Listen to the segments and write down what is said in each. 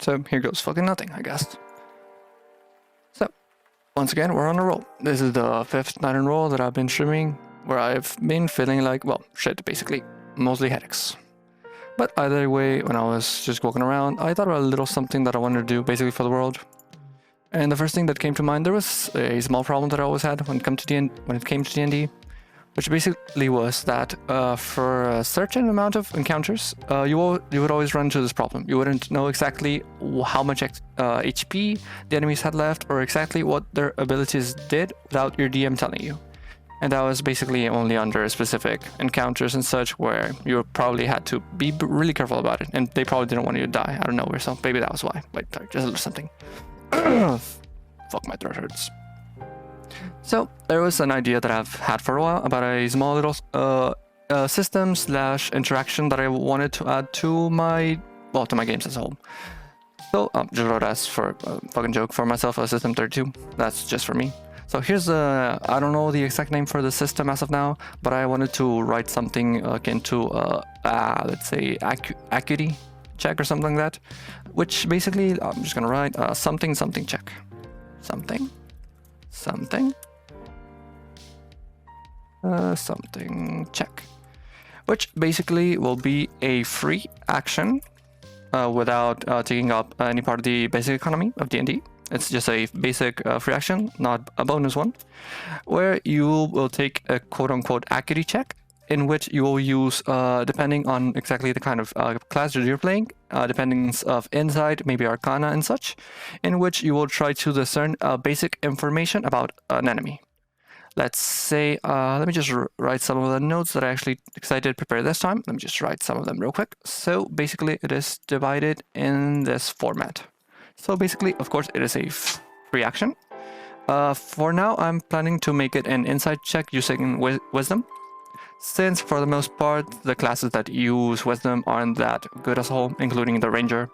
So here goes fucking nothing, I guess. So, once again, we're on a roll. This is the 5th night in a row that I've been streaming, where I've been feeling like, well, shit, basically. Mostly headaches. But either way, when I was just walking around, I thought about a little something that I wanted to do, basically for the world. And the first thing that came to mind, there was a small problem that I always had when it came to D&D, which basically was that for a certain amount of encounters, you would always run into this problem. You wouldn't know exactly how much HP the enemies had left, or exactly what their abilities did without your DM telling you. And that was basically only under specific encounters and such, where you probably had to be really careful about it, and they probably didn't want you to die out of nowhere, so maybe that was why. Wait, sorry, just a little something. Fuck, my throat hurts. So there was an idea that I've had for a while about a small little system / interaction that I wanted to add to my games as a whole. So just wrote as for a fucking joke for myself a system 32. That's just for me. So here's I don't know the exact name for the system as of now, but I wanted to write something akin to let's say Acuity check or something like that, which basically I'm just gonna write something check. Something check, which basically will be a free action without taking up any part of the basic economy of D&D. It's just a basic free action, not a bonus one, where you will take a quote-unquote Acuity check, in which you will use, depending on exactly the kind of class that you're playing, depending of insight, maybe arcana and such, in which you will try to discern basic information about an enemy. Let's say, let me just write some of the notes that I actually decided to prepare this time. Let me just write some of them real quick. So basically it is divided in this format. So basically, of course, it is a free action. For now, I'm planning to make it an insight check using wisdom, since for the most part, the classes that use wisdom aren't that good as a whole, including the ranger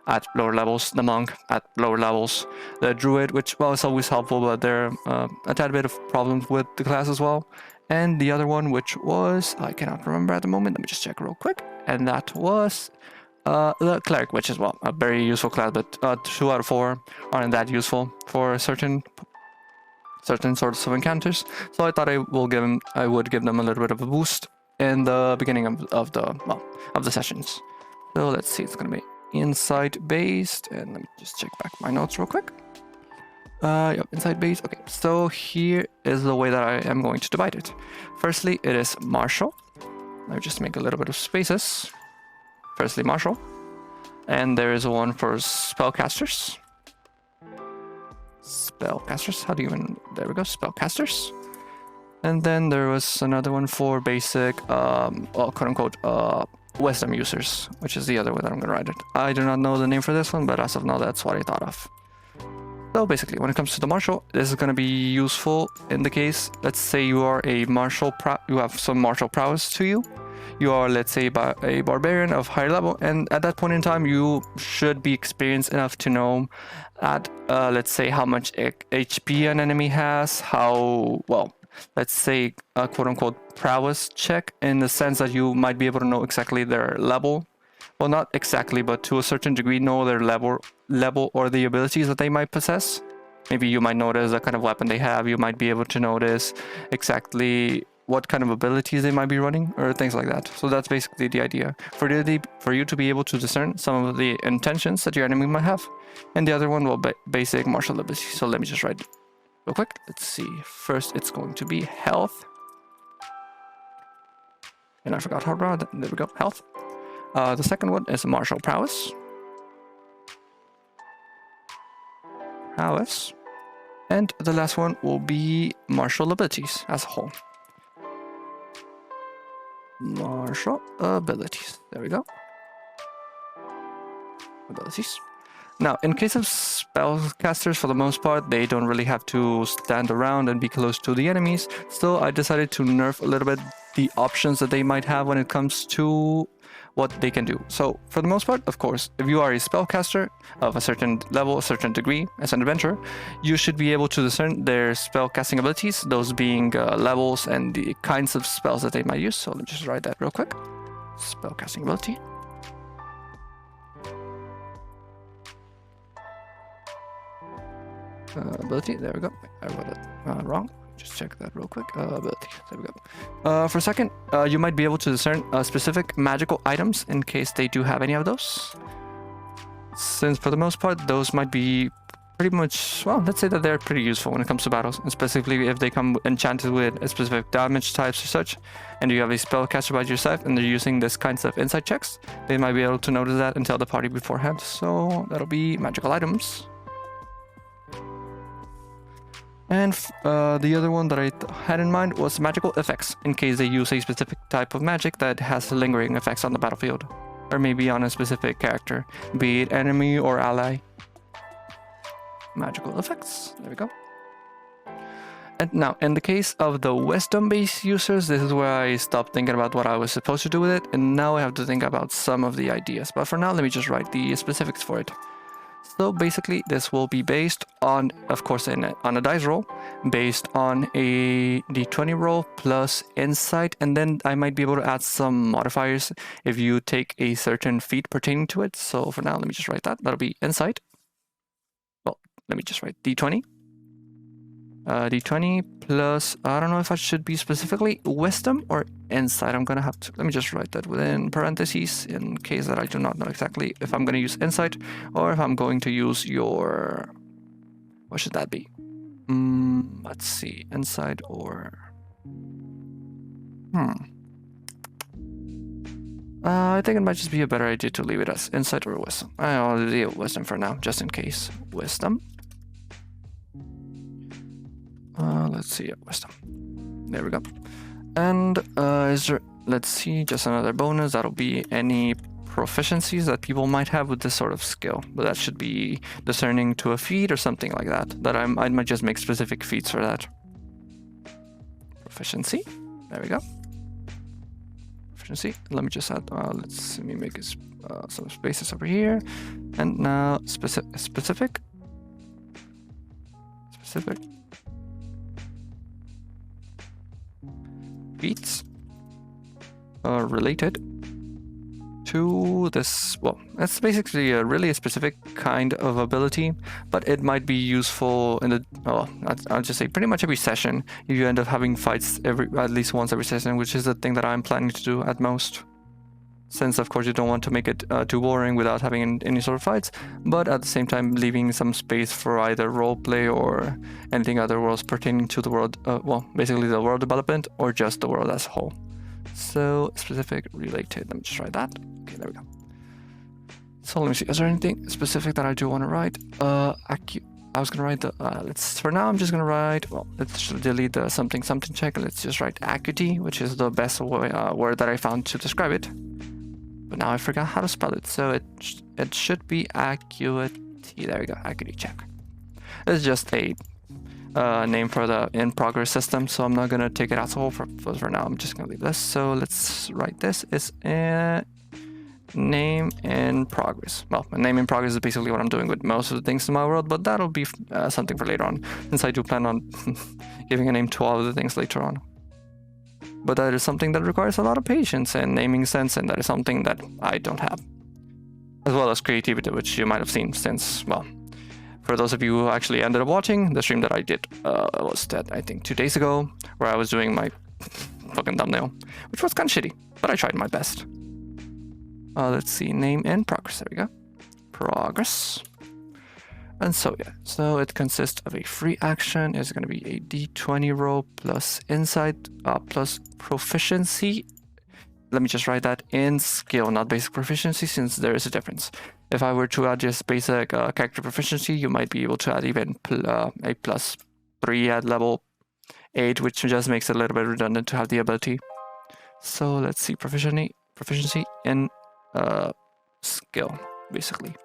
at lower levels, the monk at lower levels, the druid, which, well, is always helpful, but there are a tad bit of problems with the class as well. And the other one, which was, I cannot remember at the moment, let me just check real quick, and that was the cleric, which is, well, a very useful class, but 2 out of 4 aren't that useful for certain sorts of encounters. So I thought I would give them a little bit of a boost in the beginning of the sessions. So let's see, it's gonna be insight based, and let me just check back my notes real quick. Yep, insight based. Okay, so here is the way that I am going to divide it. Firstly, it is martial. Let me just make a little bit of spaces. Firstly, martial, and there is one for spellcasters. How do you even, there we go, spellcasters. And then there was another one for basic, quote unquote, wisdom users, which is the other way that I'm gonna write it. I do not know the name for this one, but as of now, that's what I thought of. So basically, when it comes to the martial, this is gonna be useful in the case, let's say you are a martial, you have some martial prowess to you. You are, let's say, a barbarian of higher level, and at that point in time, you should be experienced enough to know at, let's say, how much HP an enemy has, how, well, let's say, a quote-unquote prowess check, in the sense that you might be able to know exactly their level. Well, not exactly, but to a certain degree, know their level or the abilities that they might possess. Maybe you might notice the kind of weapon they have. You might be able to notice exactly what kind of abilities they might be running, or things like that. So that's basically the idea. For you to be able to discern some of the intentions that your enemy might have. And the other one will be basic martial ability. So let me just write it real quick. Let's see. First, it's going to be health. And I forgot how broad. There we go. Health. The second one is martial prowess. Prowess. And the last one will be martial abilities as a whole. Martial abilities. There we go. Abilities. Now, in case of spellcasters, for the most part, they don't really have to stand around and be close to the enemies. So I decided to nerf a little bit the options that they might have when it comes to what they can do. So for the most part, of course, if you are a spellcaster of a certain level, a certain degree, as an adventurer, you should be able to discern their spellcasting abilities, those being levels and the kinds of spells that they might use. So let me just write that real quick. Spellcasting ability. Ability, there we go. I wrote it wrong. Just check that real quick. Ability, there we go. For a second, you might be able to discern specific magical items in case they do have any of those. Since for the most part, those might be pretty much, well, let's say that they're pretty useful when it comes to battles, and specifically if they come enchanted with a specific damage types or such, and you have a spellcaster by your side and they're using this kinds of insight checks, they might be able to notice that and tell the party beforehand. So that'll be magical items. And the other one that I had in mind was magical effects, in case they use a specific type of magic that has lingering effects on the battlefield, or maybe on a specific character, be it enemy or ally. Magical effects, there we go. And now, in the case of the wisdom-based users, this is where I stopped thinking about what I was supposed to do with it, and now I have to think about some of the ideas. But for now, let me just write the specifics for it. So basically, this will be based on, of course, on a dice roll, based on a d20 roll plus insight, and then I might be able to add some modifiers if you take a certain feat pertaining to it. So for now, let me just write that. That'll be insight. Well, let me just write d20. D20 plus, I don't know if I should be specifically wisdom or insight. I'm gonna have to, let me just write that within parentheses in case that I do not know exactly if I'm gonna use insight or if I'm going to use your, what should that be? Let's see, insight or, I think it might just be a better idea to leave it as insight or wisdom. I'll leave wisdom for now, just in case. Wisdom. Let's see, wisdom. There we go. And is there, let's see, just another bonus. That'll be any proficiencies that people might have with this sort of skill. But that should be discerning to a feat or something like that. That I might just make specific feats for that. Proficiency. There we go. Proficiency. Let me just add, let me make some spaces over here. And now specific. Feats related to this. Well, that's basically a specific kind of ability, but it might be useful in the, I'll just say pretty much every session. If you end up having fights at least once every session, which is the thing that I'm planning to do at most. Since of course you don't want to make it too boring without having any sort of fights, but at the same time leaving some space for either roleplay or anything other worlds pertaining to the world, well, basically the world development or just the world as a whole. So specific related, let me just write that. Okay, there we go. So let me see, is there anything specific that I do want to write? I was gonna write the, for now I'm just gonna write, well, let's delete the something check. Let's just write Acuity, which is the best word that I found to describe it. But now I forgot how to spell it, so it should be Acuity. There we go, Acuity check. It's just a name for the in-progress system, so I'm not gonna take it out so for now. I'm just gonna leave this. So let's write this is name in progress. Well, a name in progress is basically what I'm doing with most of the things in my world, but that'll be something for later on, since I do plan on giving a name to all of the things later on. But that is something that requires a lot of patience and naming sense, and that is something that I don't have. As well as creativity, which you might have seen since, well, for those of you who actually ended up watching, the stream that I did was that, I think 2 days ago, where I was doing my fucking thumbnail, which was kind of shitty, but I tried my best. Let's see, name in progress, there we go. Progress. And so yeah, so it consists of a free action. It's going to be a d20 roll plus insight plus proficiency let me just write that in skill, not basic proficiency, since there is a difference. If I were to add just basic character proficiency, you might be able to add even a +3 at level 8, which just makes it a little bit redundant to have the ability. So let's see, proficiency in skill, basically.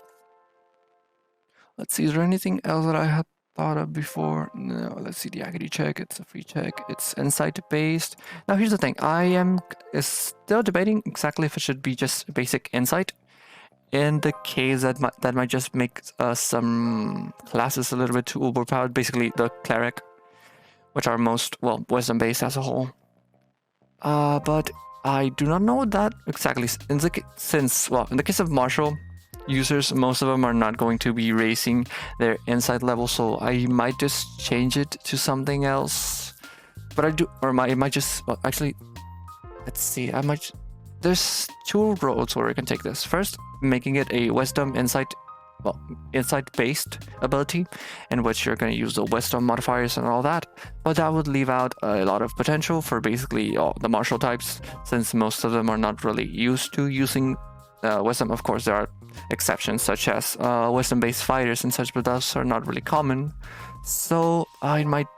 Let's see, is there anything else that I had thought of before? No, let's see, the Acuity check, it's a free check, it's insight based. Now here's the thing, I am still debating exactly if it should be just basic insight. In the case that might just make some classes a little bit too overpowered, basically the cleric, which are most, well, wisdom based as a whole. But I do not know that exactly, in the case of martial users, most of them are not going to be raising their insight level, so I might just change it to something else. But I might just, well, actually, let's see, there's two roads where we can take this. First, making it a wisdom insight based ability, in which you're going to use the wisdom modifiers and all that, but that would leave out a lot of potential for basically all the martial types, since most of them are not really used to using wisdom. Of course, there are exceptions such as wisdom based fighters and such, but those are not really common. So I might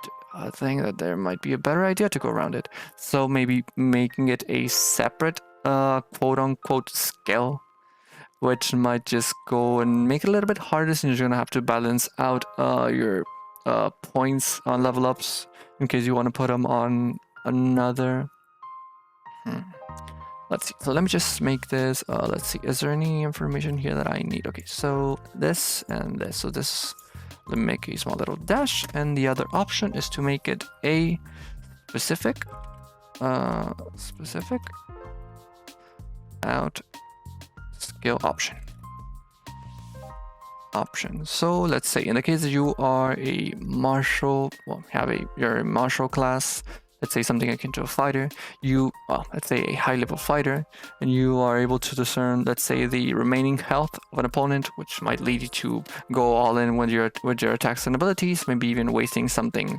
think that there might be a better idea to go around it. So maybe making it a separate quote unquote skill, which might just go and make it a little bit harder, since you're gonna have to balance out your points on level ups in case you want to put them on another. Let's see. So let me just make this. Let's see. Is there any information here that I need? Okay, so this and this. So this, let me make a small little dash, and the other option is to make it a specific out skill option. So let's say in the case that you are a martial, well, you're a martial class, let's say something akin to a fighter, let's say a high level fighter, and you are able to discern, let's say, the remaining health of an opponent, which might lead you to go all in with your attacks and abilities, maybe even wasting something.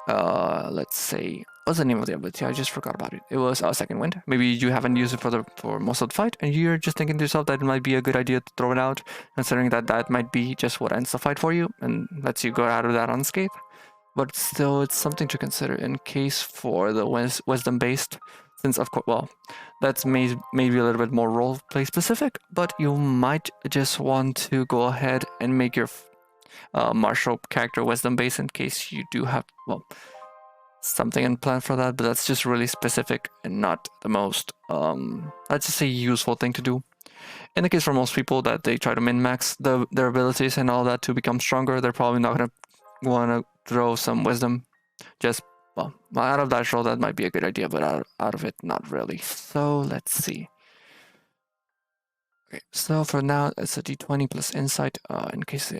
Let's say, what's the name of the ability? I just forgot about it. It was Second Wind. Maybe you haven't used it for most of the fight, and you're just thinking to yourself that it might be a good idea to throw it out, considering that might be just what ends the fight for you and lets you go out of that unscathed. But still, it's something to consider in case for the wisdom based, since of course, well, that's maybe a little bit more role play specific, but you might just want to go ahead and make your martial character wisdom based in case you do have, well, something in plan for that. But that's just really specific and not the most let's just say useful thing to do. In the case for most people that they try to min-max their abilities and all that to become stronger, they're probably not going to want to throw some wisdom. Just, well, out of that roll, that might be a good idea, but out of it, not really. So let's see. Okay, so for now, it's a d20 plus insight in case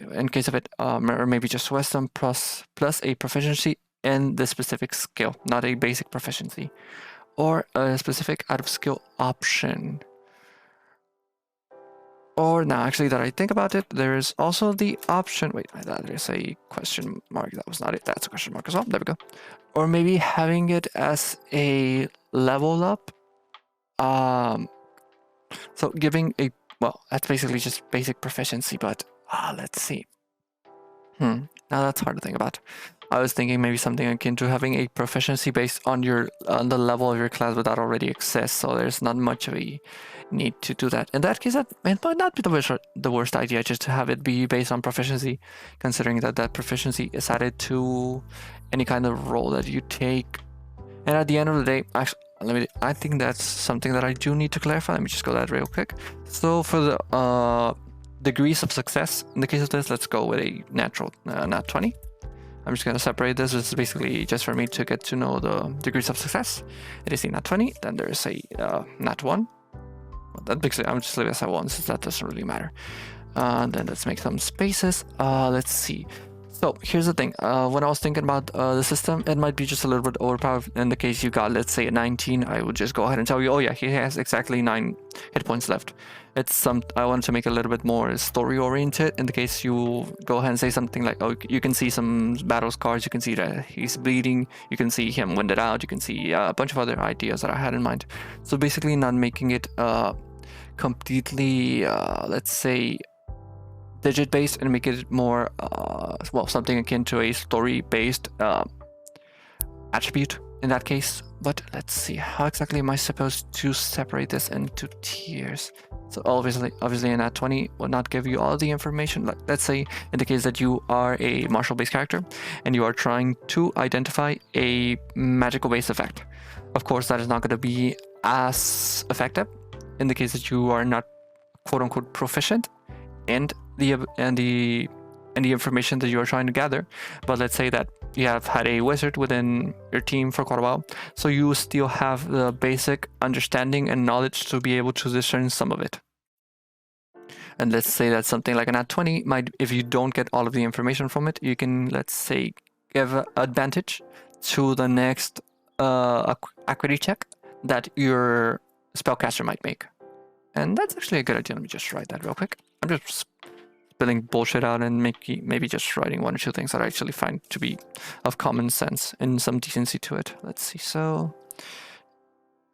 of it, or maybe just wisdom plus a proficiency in the specific skill, not a basic proficiency, or a specific out of skill option. Or now, actually, that I think about it, there is also the option. Wait, that is a question mark. That was not it. That's a question mark as well. There we go. Or maybe having it as a level up. So giving a, well, that's basically just basic proficiency. But let's see. Now that's hard to think about. I was thinking maybe something akin to having a proficiency based on the level of your class, but that already exists. So there's not much of a need to do that. In that case, it might not be the worst idea just to have it be based on proficiency, considering that proficiency is added to any kind of role that you take. And at the end of the day, actually, I think that's something that I do need to clarify. Let me just go that real quick. So for the degrees of success, in the case of this, let's go with a natural nat 20. I'm just going to separate this. It's basically just for me to get to know the degrees of success. It is a nat 20, then there's a nat 1. That basically, I'm just leaving it as a 1 since that doesn't really matter. Then let's make some spaces. Let's see. So here's the thing. When I was thinking about the system, it might be just a little bit overpowered. In the case you got, let's say, a 19, I would just go ahead and tell you, oh yeah, he has exactly 9 hit points left. I wanted to make it a little bit more story oriented. In the case you go ahead and say something like, oh, you can see some battle scars, you can see that he's bleeding, you can see him winded out, you can see a bunch of other ideas that I had in mind. So basically, not making it completely, let's say, digit based, and make it more well, something akin to a story based attribute in that case. But let's see, how exactly am I supposed to separate this into tiers? So obviously a nat 20 will not give you all the information. Like, let's say in the case that you are a martial based character and you are trying to identify a magical based effect, of course that is not going to be as effective in the case that you are not quote unquote proficient and the information that you are trying to gather. But let's say that you have had a wizard within your team for quite a while, so you still have the basic understanding and knowledge to be able to discern some of it. And let's say that something like an nat 20 might, if you don't get all of the information from it, you can, let's say, give advantage to the next Acuity check that your spellcaster might make. And that's actually a good idea. Let me just write that real quick. I'm just spilling bullshit out and maybe just writing 1 or 2 things that I actually find to be of common sense and some decency to it. Let's see. So,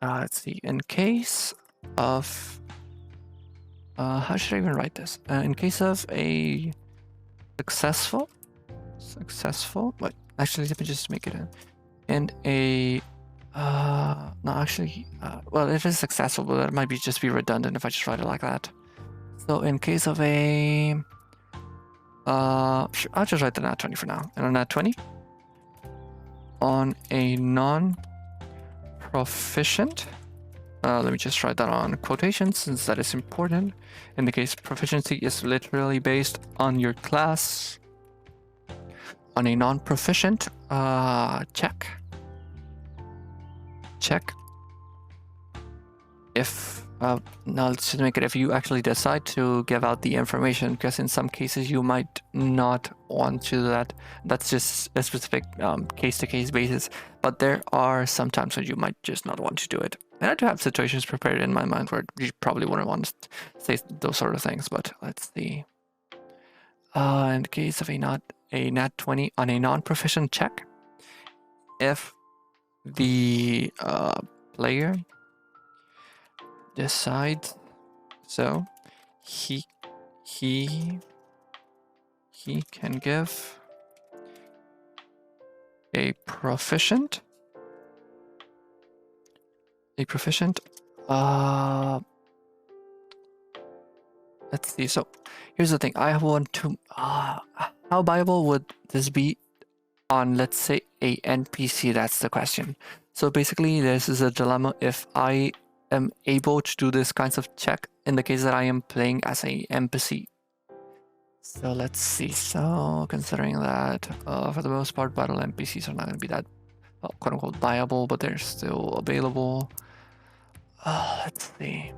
let's see. In case of, how should I even write this? In case of a successful. Wait, actually, let me just make it and a. No, actually, well, if it's successful, but that might just be redundant if I just write it like that. So in case of a, sure, I'll just write the nat 20 for now. And a nat 20 on a non-proficient, let me just write that on quotations since that is important. In the case proficiency is literally based on your class. On a non-proficient check. If now let's just make it if you actually decide to give out the information, because in some cases you might not want to do that. That's just a specific case-to-case basis, but there are some times when you might just not want to do it. And I do have situations prepared in my mind where you probably wouldn't want to say those sort of things, but let's see. In the case of a nat 20 on a non-proficient check, if the player decides so, he can give a proficient let's see. So here's the thing. I want to how viable would this be on, let's say, a NPC? That's the question. So basically this is a dilemma. If I am able to do this kinds of check in the case that I am playing as a NPC. So let's see. So considering that for the most part battle NPCs are not going to be that quote unquote viable, but they're still available. Let's see.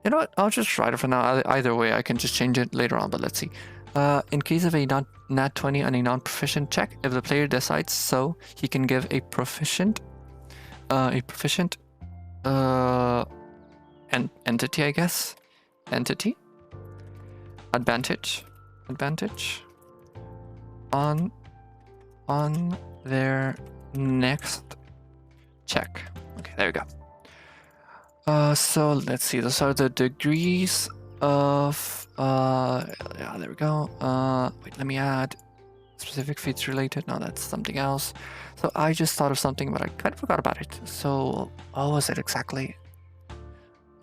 You know what? I'll just write it for now. Either way, I can just change it later on, but let's see. In case of a nat 20 on a non-proficient check, if the player decides so, he can give a proficient entity, I guess. Entity advantage on their next check. Okay, there we go. So let's see. Those are the degrees of yeah, there we go. Wait, let me add specific feats related. No, that's something else. So I just thought of something, but I kind of forgot about it. So what was it exactly?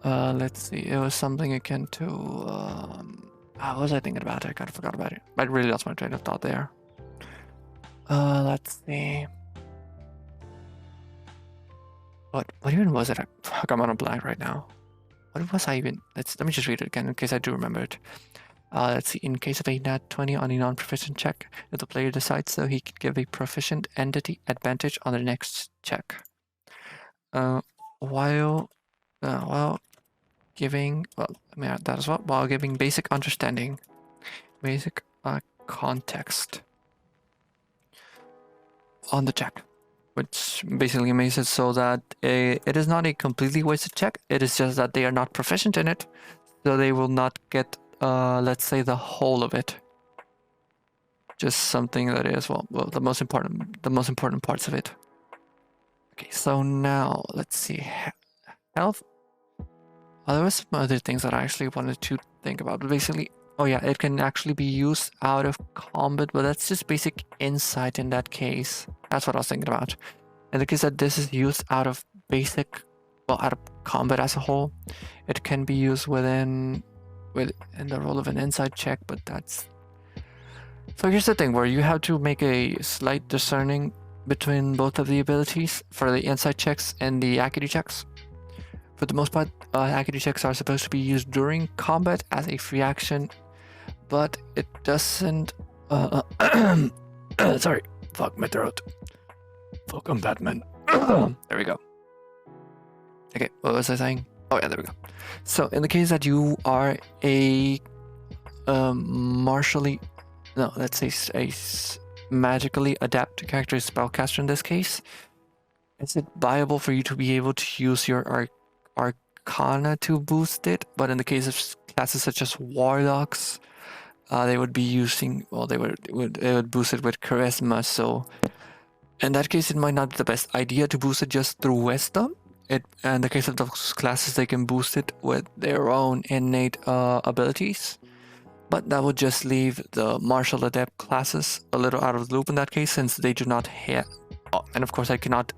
Let's see. It was something akin to what was I thinking about? I kind of forgot about it. I really lost my train of thought there. Let's see. What even was it? I'm on a blank right now. What was I even? Let me just read it again in case I do remember it. Let's see. In case of a nat 20 on a non-proficient check, if the player decides so, he can give a proficient entity advantage on the next check. While giving, well, let me add that as well. While giving basic understanding basic context on the check, which basically makes it so that it is not a completely wasted check. It is just that they are not proficient in it, so they will not get, let's say, the whole of it. Just something that is well, the most important parts of it. Okay, so now let's see, health. There were some other things that I actually wanted to think about, but basically, oh yeah, it can actually be used out of combat, but that's just basic insight in that case. That's what I was thinking about. In the case that this is used out of basic, well, out of combat as a whole, it can be used within the role of an insight check, but that's... So here's the thing, where you have to make a slight discerning between both of the abilities for the insight checks and the acuity checks. For the most part, acuity checks are supposed to be used during combat as a free action, but it doesn't... sorry, fuck my throat. Fuck, I'm Batman. There we go. Okay, what was I saying? Oh yeah, there we go. So in the case that you are a martially... No, let's say a magically adept character, spellcaster in this case, is it viable for you to be able to use your Arcana to boost it? But in the case of classes such as Warlocks, they would be using, well, they would boost it with Charisma. So in that case, it might not be the best idea to boost it just through Wisdom. In the case of those classes, they can boost it with their own innate abilities. But that would just leave the martial adept classes a little out of the loop in that case, since they do not have... Oh, and of course I cannot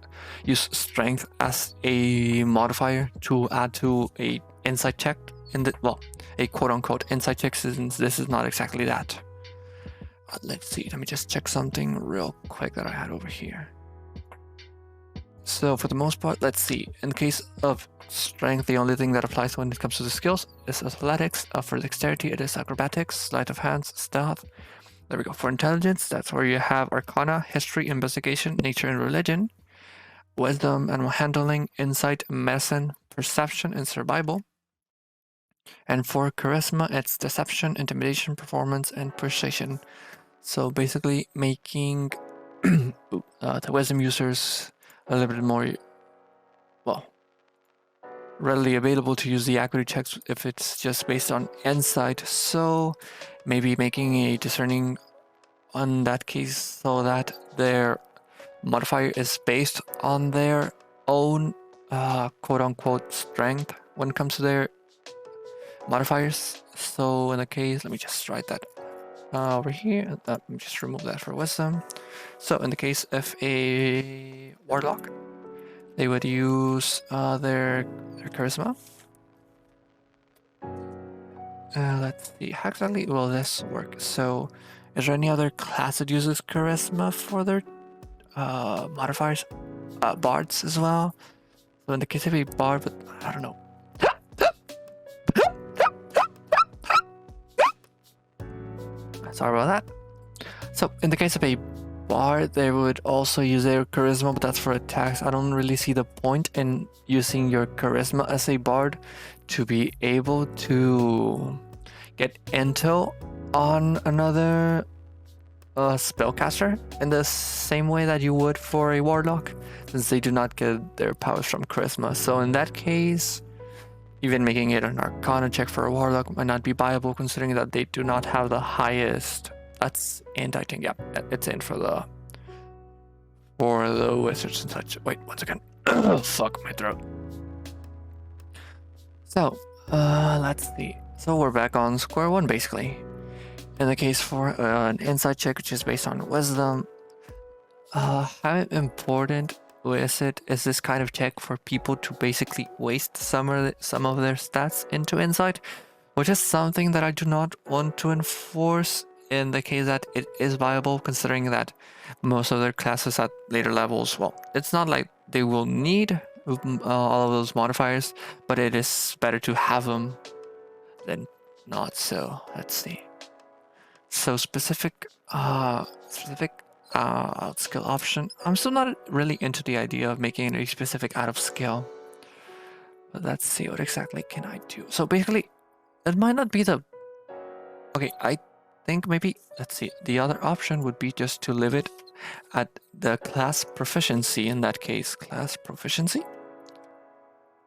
use strength as a modifier to add to a insight check in the... Well, a quote-unquote insight check, since this is not exactly that. Let's see, let me just check something real quick that I had over here. So for the most part, let's see. In the case of strength, the only thing that applies when it comes to the skills is athletics. For dexterity, it is acrobatics, sleight of hand, stealth. There we go. For intelligence, that's where you have arcana, history, investigation, nature, and religion. Wisdom, animal handling, insight, medicine, perception, and survival. And for charisma, it's deception, intimidation, performance, and persuasion. So basically making the wisdom users a little bit more, well, readily available to use the acuity checks if it's just based on insight. So maybe making a discerning on that case so that their modifier is based on their own quote-unquote strength when it comes to their modifiers. So in the case, let me just write that over here. Let me just remove that for wisdom. So in the case of a warlock, they would use their charisma. Let's see, how exactly will this work? So is there any other class that uses charisma for their modifiers? Bards as well. So in the case of a bard, but I don't know. Sorry about that. So in the case of a bard, they would also use their charisma, but that's for attacks. I don't really see the point in using your charisma as a bard to be able to get intel on another spellcaster in the same way that you would for a warlock, since they do not get their powers from charisma. So in that case, even making it an arcana check for a warlock might not be viable, considering that they do not have the highest... That's int, I think. Yeah, it's in for the wizards and such. Wait, once again. Fuck my throat. So, let's see. So we're back on square one, basically. In the case for an insight check, which is based on wisdom, how important is this kind of check for people to basically waste some of their stats into insight, which is something that I do not want to enforce in the case that it is viable, considering that most of their classes at later levels, well, it's not like they will need all of those modifiers, but it is better to have them than not. So let's see. So specific out skill option. I'm still not really into the idea of making a specific out of skill. But let's see, what exactly can I do? So basically, it might not be the... Okay, I think maybe, let's see, the other option would be just to leave it at the class proficiency in that case. Class proficiency?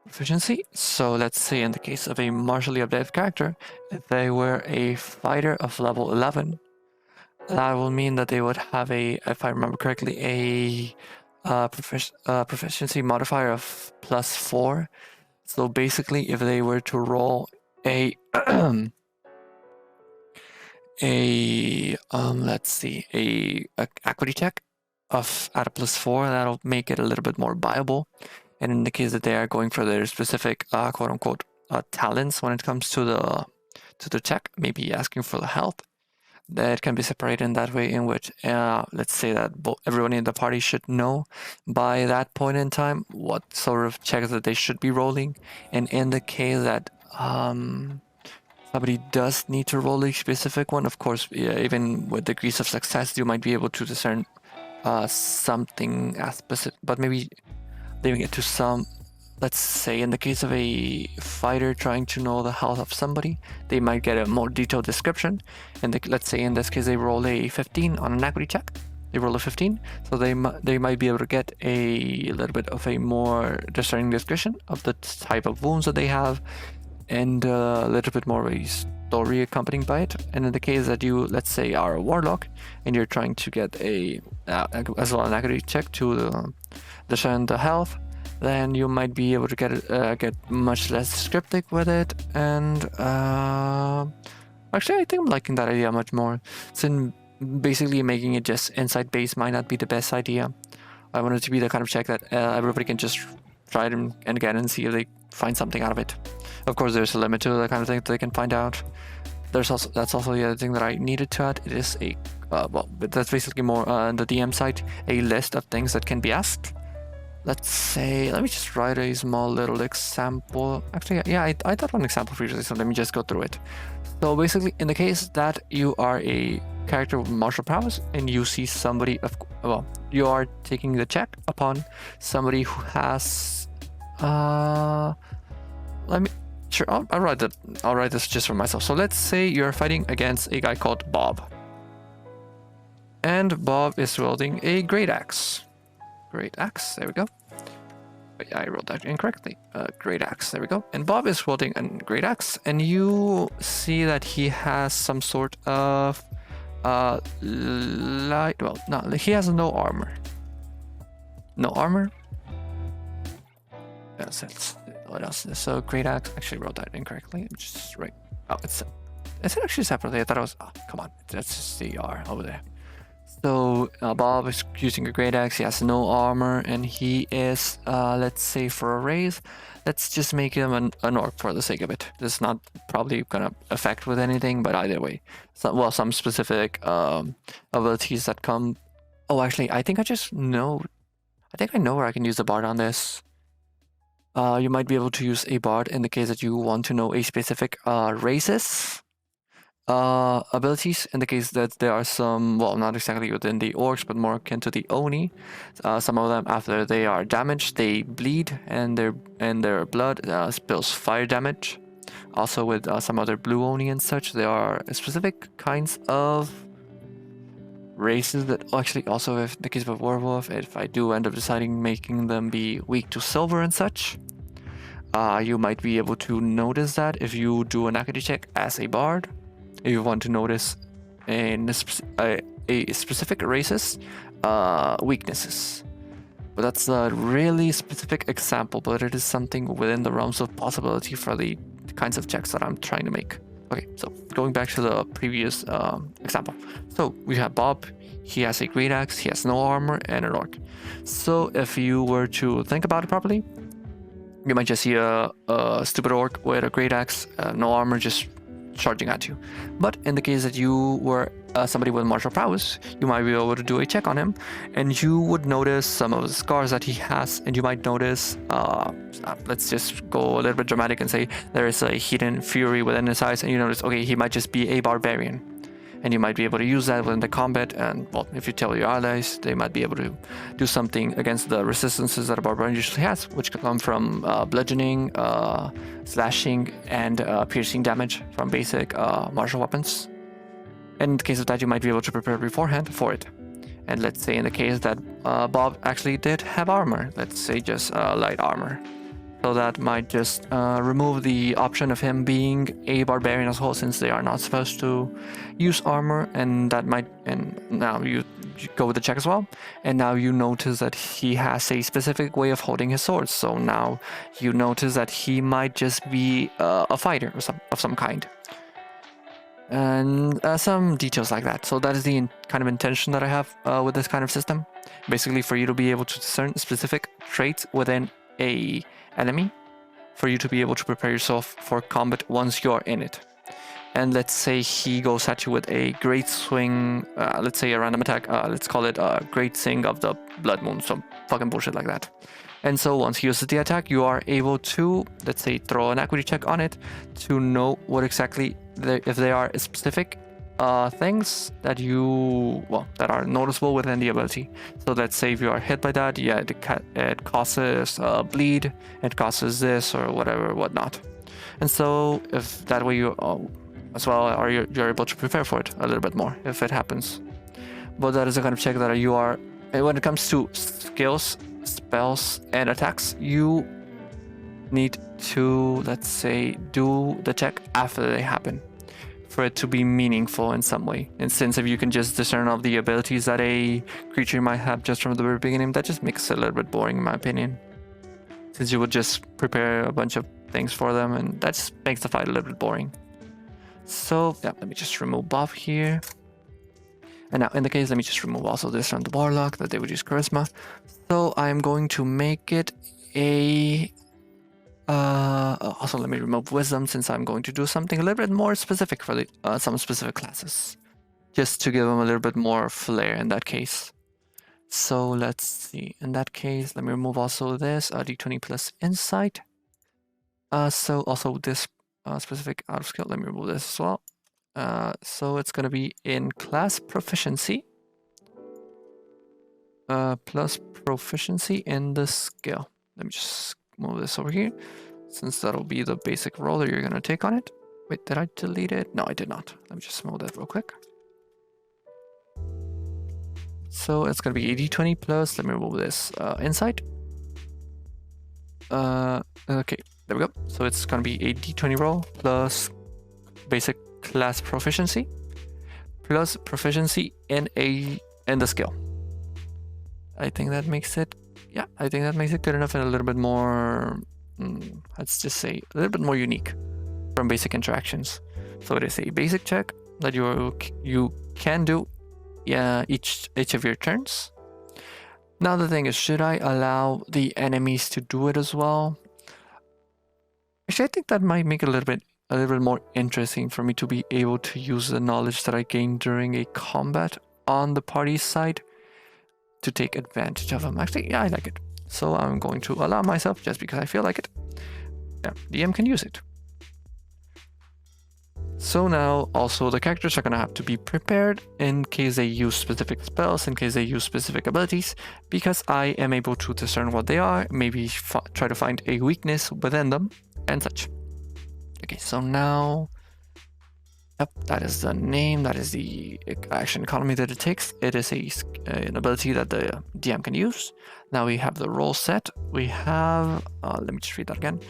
Proficiency. So let's say in the case of a martially updated character, if they were a fighter of level 11, that will mean that they would have a, if I remember correctly, a proficiency modifier of +4. So basically, if they were to roll a let's see, a Acuity check of at a +4, that'll make it a little bit more viable. And in the case that they are going for their specific quote unquote talents when it comes to the check, maybe asking for the health, that can be separated in that way, in which let's say that everyone in the party should know by that point in time what sort of checks that they should be rolling. And in the case that somebody does need to roll a specific one, of course, even with degrees of success, you might be able to discern something as specific, but maybe leaving it to some. Let's say in the case of a fighter trying to know the health of somebody, they might get a more detailed description. And let's say in this case they roll a 15 on an Acuity check. They roll a 15, so they might be able to get a little bit of a more discerning description of the type of wounds that they have, and a little bit more of a story accompanied by it. And in the case that you, let's say, are a warlock and you're trying to get as well an Acuity check to discern the health, then you might be able to get much less descriptive with it. And actually, I think I'm liking that idea much more. Since basically making it just insight based might not be the best idea. I want it to be the kind of check that everybody can just try it and again and see if they find something out of it. Of course, there's a limit to the kind of thing that they can find out. That's also the other thing that I needed to add. It is a that's basically more on the DM side, a list of things that can be asked. Let's say, let me just write a small little example. Actually, yeah, I thought one example previously, so let me just go through it. So basically, in the case that you are a character with martial prowess and you see somebody you are taking the check upon somebody who has I'll write this just for myself. So let's say you're fighting against a guy called Bob, and Bob is wielding a great axe. Great axe, there we go. Wait, I wrote that incorrectly. Great axe, there we go. And Bob is wielding a great axe, and you see that he has some sort of he has no armor. No armor. What else? So great axe. Actually wrote that incorrectly. I'm just right. Oh, is it actually separately? I thought it was. Oh, come on. That's just the R over there. So Bob is using a great axe. He has no armor, and he is, let's say, for a raise, let's just make him an orc for the sake of it. This is not probably gonna affect with anything, but either way, some specific abilities that come. Oh, actually, I think I know where I can use the bard on this. You might be able to use a bard in the case that you want to know a specific races. Abilities, in the case that there are some, well, not exactly within the orcs, but more akin to the Oni. Some of them, after they are damaged, they bleed, and their blood spills fire damage. Also, with some other blue Oni and such, there are specific kinds of races that actually also, if in the case of a werewolf, if I do end up deciding making them be weak to silver and such, you might be able to notice that if you do an Acuity check as a bard. If you want to notice a specific race's weaknesses. But that's a really specific example, but it is something within the realms of possibility for the kinds of checks that I'm trying to make. Okay, so going back to the previous example. So we have Bob, he has a great axe, he has no armor, and an orc. So if you were to think about it properly, you might just see a stupid orc with a great axe, no armor, just charging at you. But in the case that you were somebody with martial prowess, you might be able to do a check on him, and you would notice some of the scars that he has, and you might notice, let's just go a little bit dramatic and say there is a hidden fury within his eyes, and you notice, okay, he might just be a barbarian. And you might be able to use that within the combat, and well, if you tell your allies, they might be able to do something against the resistances that a barbarian usually has, which can come from bludgeoning, slashing, and piercing damage from basic martial weapons. And in the case of that, you might be able to prepare beforehand for it. And let's say in the case that Bob actually did have armor, let's say just light armor. So that might just remove the option of him being a barbarian as well, since they are not supposed to use armor. And that might, and now you go with the check as well. And now you notice that he has a specific way of holding his swords. So now you notice that he might just be a fighter of some kind. And some details like that. So that is the kind of intention that I have with this kind of system. Basically, for you to be able to discern specific traits within a enemy, for you to be able to prepare yourself for combat once you're in it. And let's say he goes at you with a great swing, let's say a random attack, let's call it a great swing of the blood moon, some fucking bullshit like that. And so once he uses the attack, you are able to, let's say, throw an Acuity check on it to know what exactly, if they are specific things that that are noticeable within the ability. So let's say if you are hit by that, yeah, it causes bleed, it causes this or whatever, whatnot. And so if that way you as well you're able to prepare for it a little bit more if it happens. But that is a kind of check that you are, when it comes to skills, spells, and attacks, you need to, let's say, do the check after they happen, for it to be meaningful in some way. And since if you can just discern of the abilities that a creature might have just from the very beginning, that just makes it a little bit boring in my opinion. Since you would just prepare a bunch of things for them, and that just makes the fight a little bit boring. So yeah, let me just remove buff here. And now in the case, let me just remove also this from the warlock, that they would use charisma. So I'm going to make it a also let me remove wisdom, since I'm going to do something a little bit more specific for the some specific classes, just to give them a little bit more flair in that case. So let's see, in that case, let me remove also this d20 plus insight. So also this specific out of skill, let me remove this as well. So it's going to be in class proficiency plus proficiency in the skill. Let me just move this over here, since that'll be the basic roll that you're going to take on it. Wait, did I delete it? No, I did not. Let me just move that real quick. So it's going to be 80-20 plus, let me remove this insight. Okay, there we go. So it's going to be a d20 roll plus basic class proficiency plus proficiency in the skill. I think that makes it, yeah, I think that makes it good enough and a little bit more, let's just say a little bit more unique from basic interactions. So it is a basic check that you can do each of your turns. Now the thing is, should I allow the enemies to do it as well? Actually, I think that might make it a little bit more interesting for me to be able to use the knowledge that I gained during a combat on the party side to take advantage of them. Actually, yeah, I like it. So I'm going to allow myself, just because I feel like it. Yeah, DM can use it. So now also the characters are going to have to be prepared in case they use specific spells, in case they use specific abilities, because I am able to discern what they are, maybe try to find a weakness within them and such. Okay, so now, yep, that is the name, that is the action economy that it takes. It is an ability that the DM can use. Now we have the roll set. We have, let me just read that again.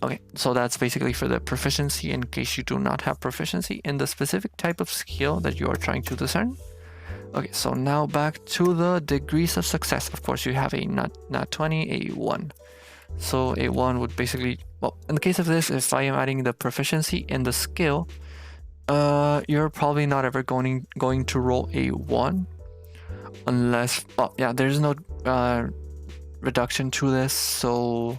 Okay, so that's basically for the proficiency in case you do not have proficiency in the specific type of skill that you are trying to discern. Okay, so now back to the degrees of success. Of course, you have a not 20, a 1. So a 1 would basically, well, in the case of this, if I am adding the proficiency in the skill, you're probably not ever going to roll a 1 unless, oh yeah, there's no reduction to this, so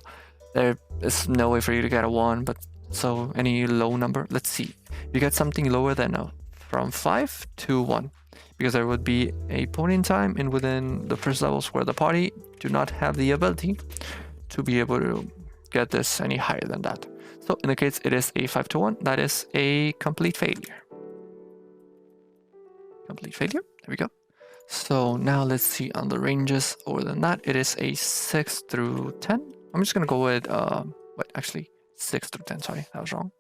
there is no way for you to get a 1, but so any low number, let's see, you get something lower than from 5 to 1, because there would be a point in time and within the first levels where the party do not have the ability to be able to get this any higher than that. So in the case it is a 5 to 1, that is a complete failure. Complete failure, there we go. So now let's see on the ranges other than that, it is a 6 through 10. I'm just gonna go with, actually 6 through 10, sorry, that was wrong.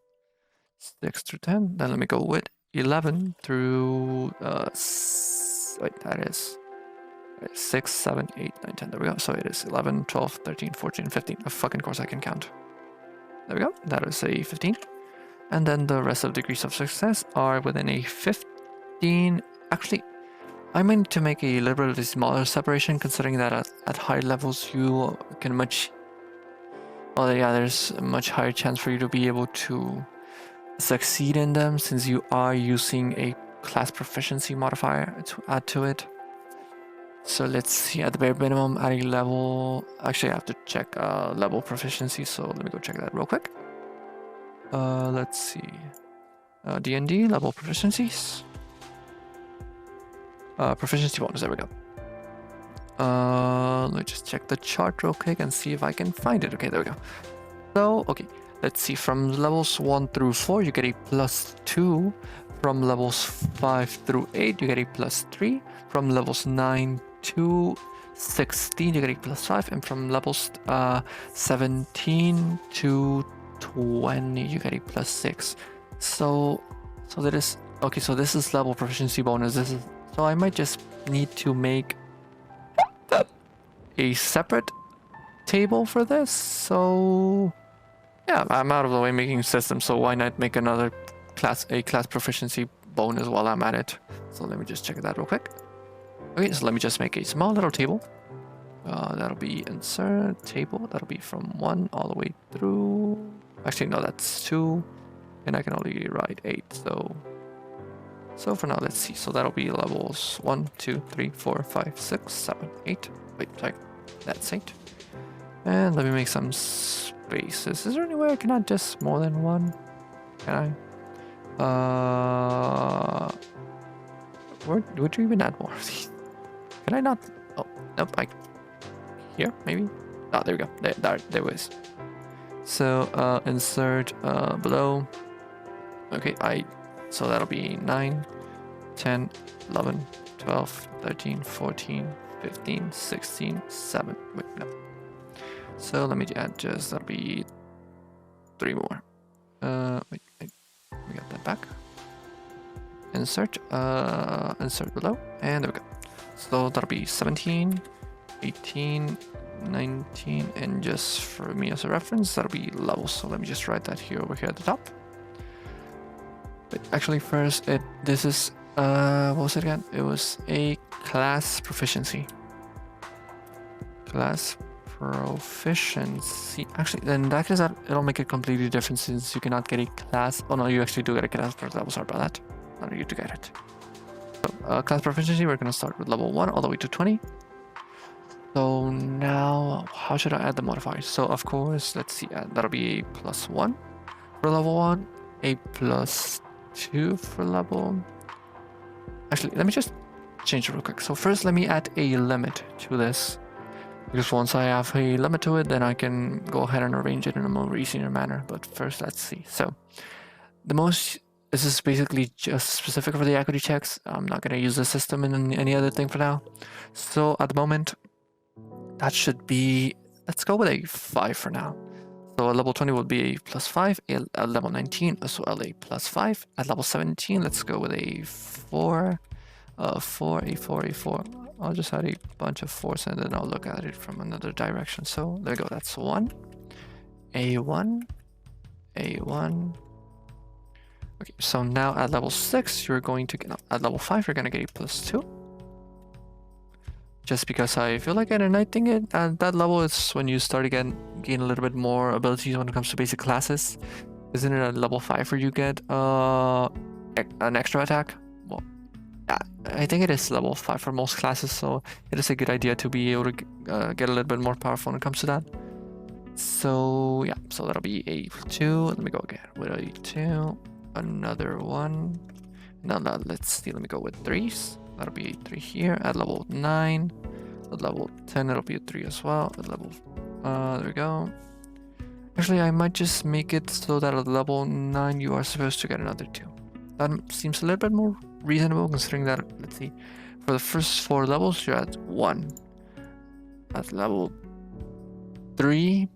6 through 10, then let me go with 11 through wait, that is 6, 7, 8, 9, 10. There we go. So it is 11, 12, 13, 14, 15. Of fucking course I can count. There we go. That is a 15. And then the rest of degrees of success are within a 15. Actually, I might need to make a little bit smaller separation, considering that at higher levels you can there's a much higher chance for you to be able to succeed in them, since you are using a class proficiency modifier to add to it. So let's see, at the bare minimum, at a level... Actually, I have to check level proficiency, so let me go check that real quick. Let's see. D&D, level proficiencies. Proficiency bonus, there we go. Let me just check the chart real quick and see if I can find it. Okay, there we go. So, okay, let's see. From levels 1 through 4, you get a +2. From levels 5 through 8, you get a +3. From levels 9 to 16, you get a +5. And from levels 17 to 20, you get a +6. So that is... Okay, so this is level proficiency bonus. So I might just need to make a separate table for this. So yeah, I'm out of the way making systems, so why not make another class proficiency bonus while I'm at it. So let me just check that real quick. Okay, so let me just make a small little table. That'll be insert table. That'll be from 1 all the way through... Actually, no, that's 2. And I can only write 8, so for now, let's see. So that'll be levels 1, 2, 3, 4, 5, 6, 7, 8. Wait, sorry, that's 8. And let me make some spaces. Is there any way I can add just more than one? Can I? Would you even add more of these? Can I not? Oh, nope. Here, maybe? Oh, there we go. There it is. So, insert below. Okay, so that'll be 9, 10, 11, 12, 13, 14, 15, 16, 7. Wait, no. So let me add that'll be 3 more. Wait, we got that back. Insert below, and there we go. So that'll be 17, 18, 19, and just for me as a reference, that'll be levels. So let me just write that over here at the top. But actually first, this is, what was it again? It was a class proficiency. Class proficiency. Actually, then in that case, it'll make it completely different since you cannot get a class. Oh no, you actually do get a class per level. Sorry about that. Not you to get it. So, class proficiency, we're going to start with level 1 all the way to 20. So now, how should I add the modifiers? So of course, let's see, that'll be a +1 for level 1, a +2 for level... Actually, let me just change it real quick. So first, let me add a limit to this. Because once I have a limit to it, then I can go ahead and arrange it in a more easier manner. But first, let's see. So this is basically just specific for the Acuity checks. I'm not going to use the system in any other thing for now. So at the moment, that should be... Let's go with a 5 for now. So at level 20 would be a +5. At level 19 as well a +5. At level 17, let's go with a 4. A 4. I'll just add a bunch of 4s and then I'll look at it from another direction. So there we go. That's 1. A1. Okay, so now at level 6, you're going to get... No, at level 5, you're going to get a +2. Just because I feel like it, and I think at that level is when you start to gain a little bit more abilities when it comes to basic classes. Isn't it at level 5 where you get an extra attack? Well, yeah, I think it is level 5 for most classes, so it is a good idea to be able to get a little bit more powerful when it comes to that. So yeah, so that'll be a 2. Let me go again with a 2, another 1. Now let's see, let me go with 3s. That'll be a 3 here. At level 9, at level 10, it'll be a 3 as well. At level, there we go. Actually, I might just make it so that at level 9, you are supposed to get another 2. That seems a little bit more reasonable, considering that, let's see, for the first 4 levels, you're at 1. At level 3,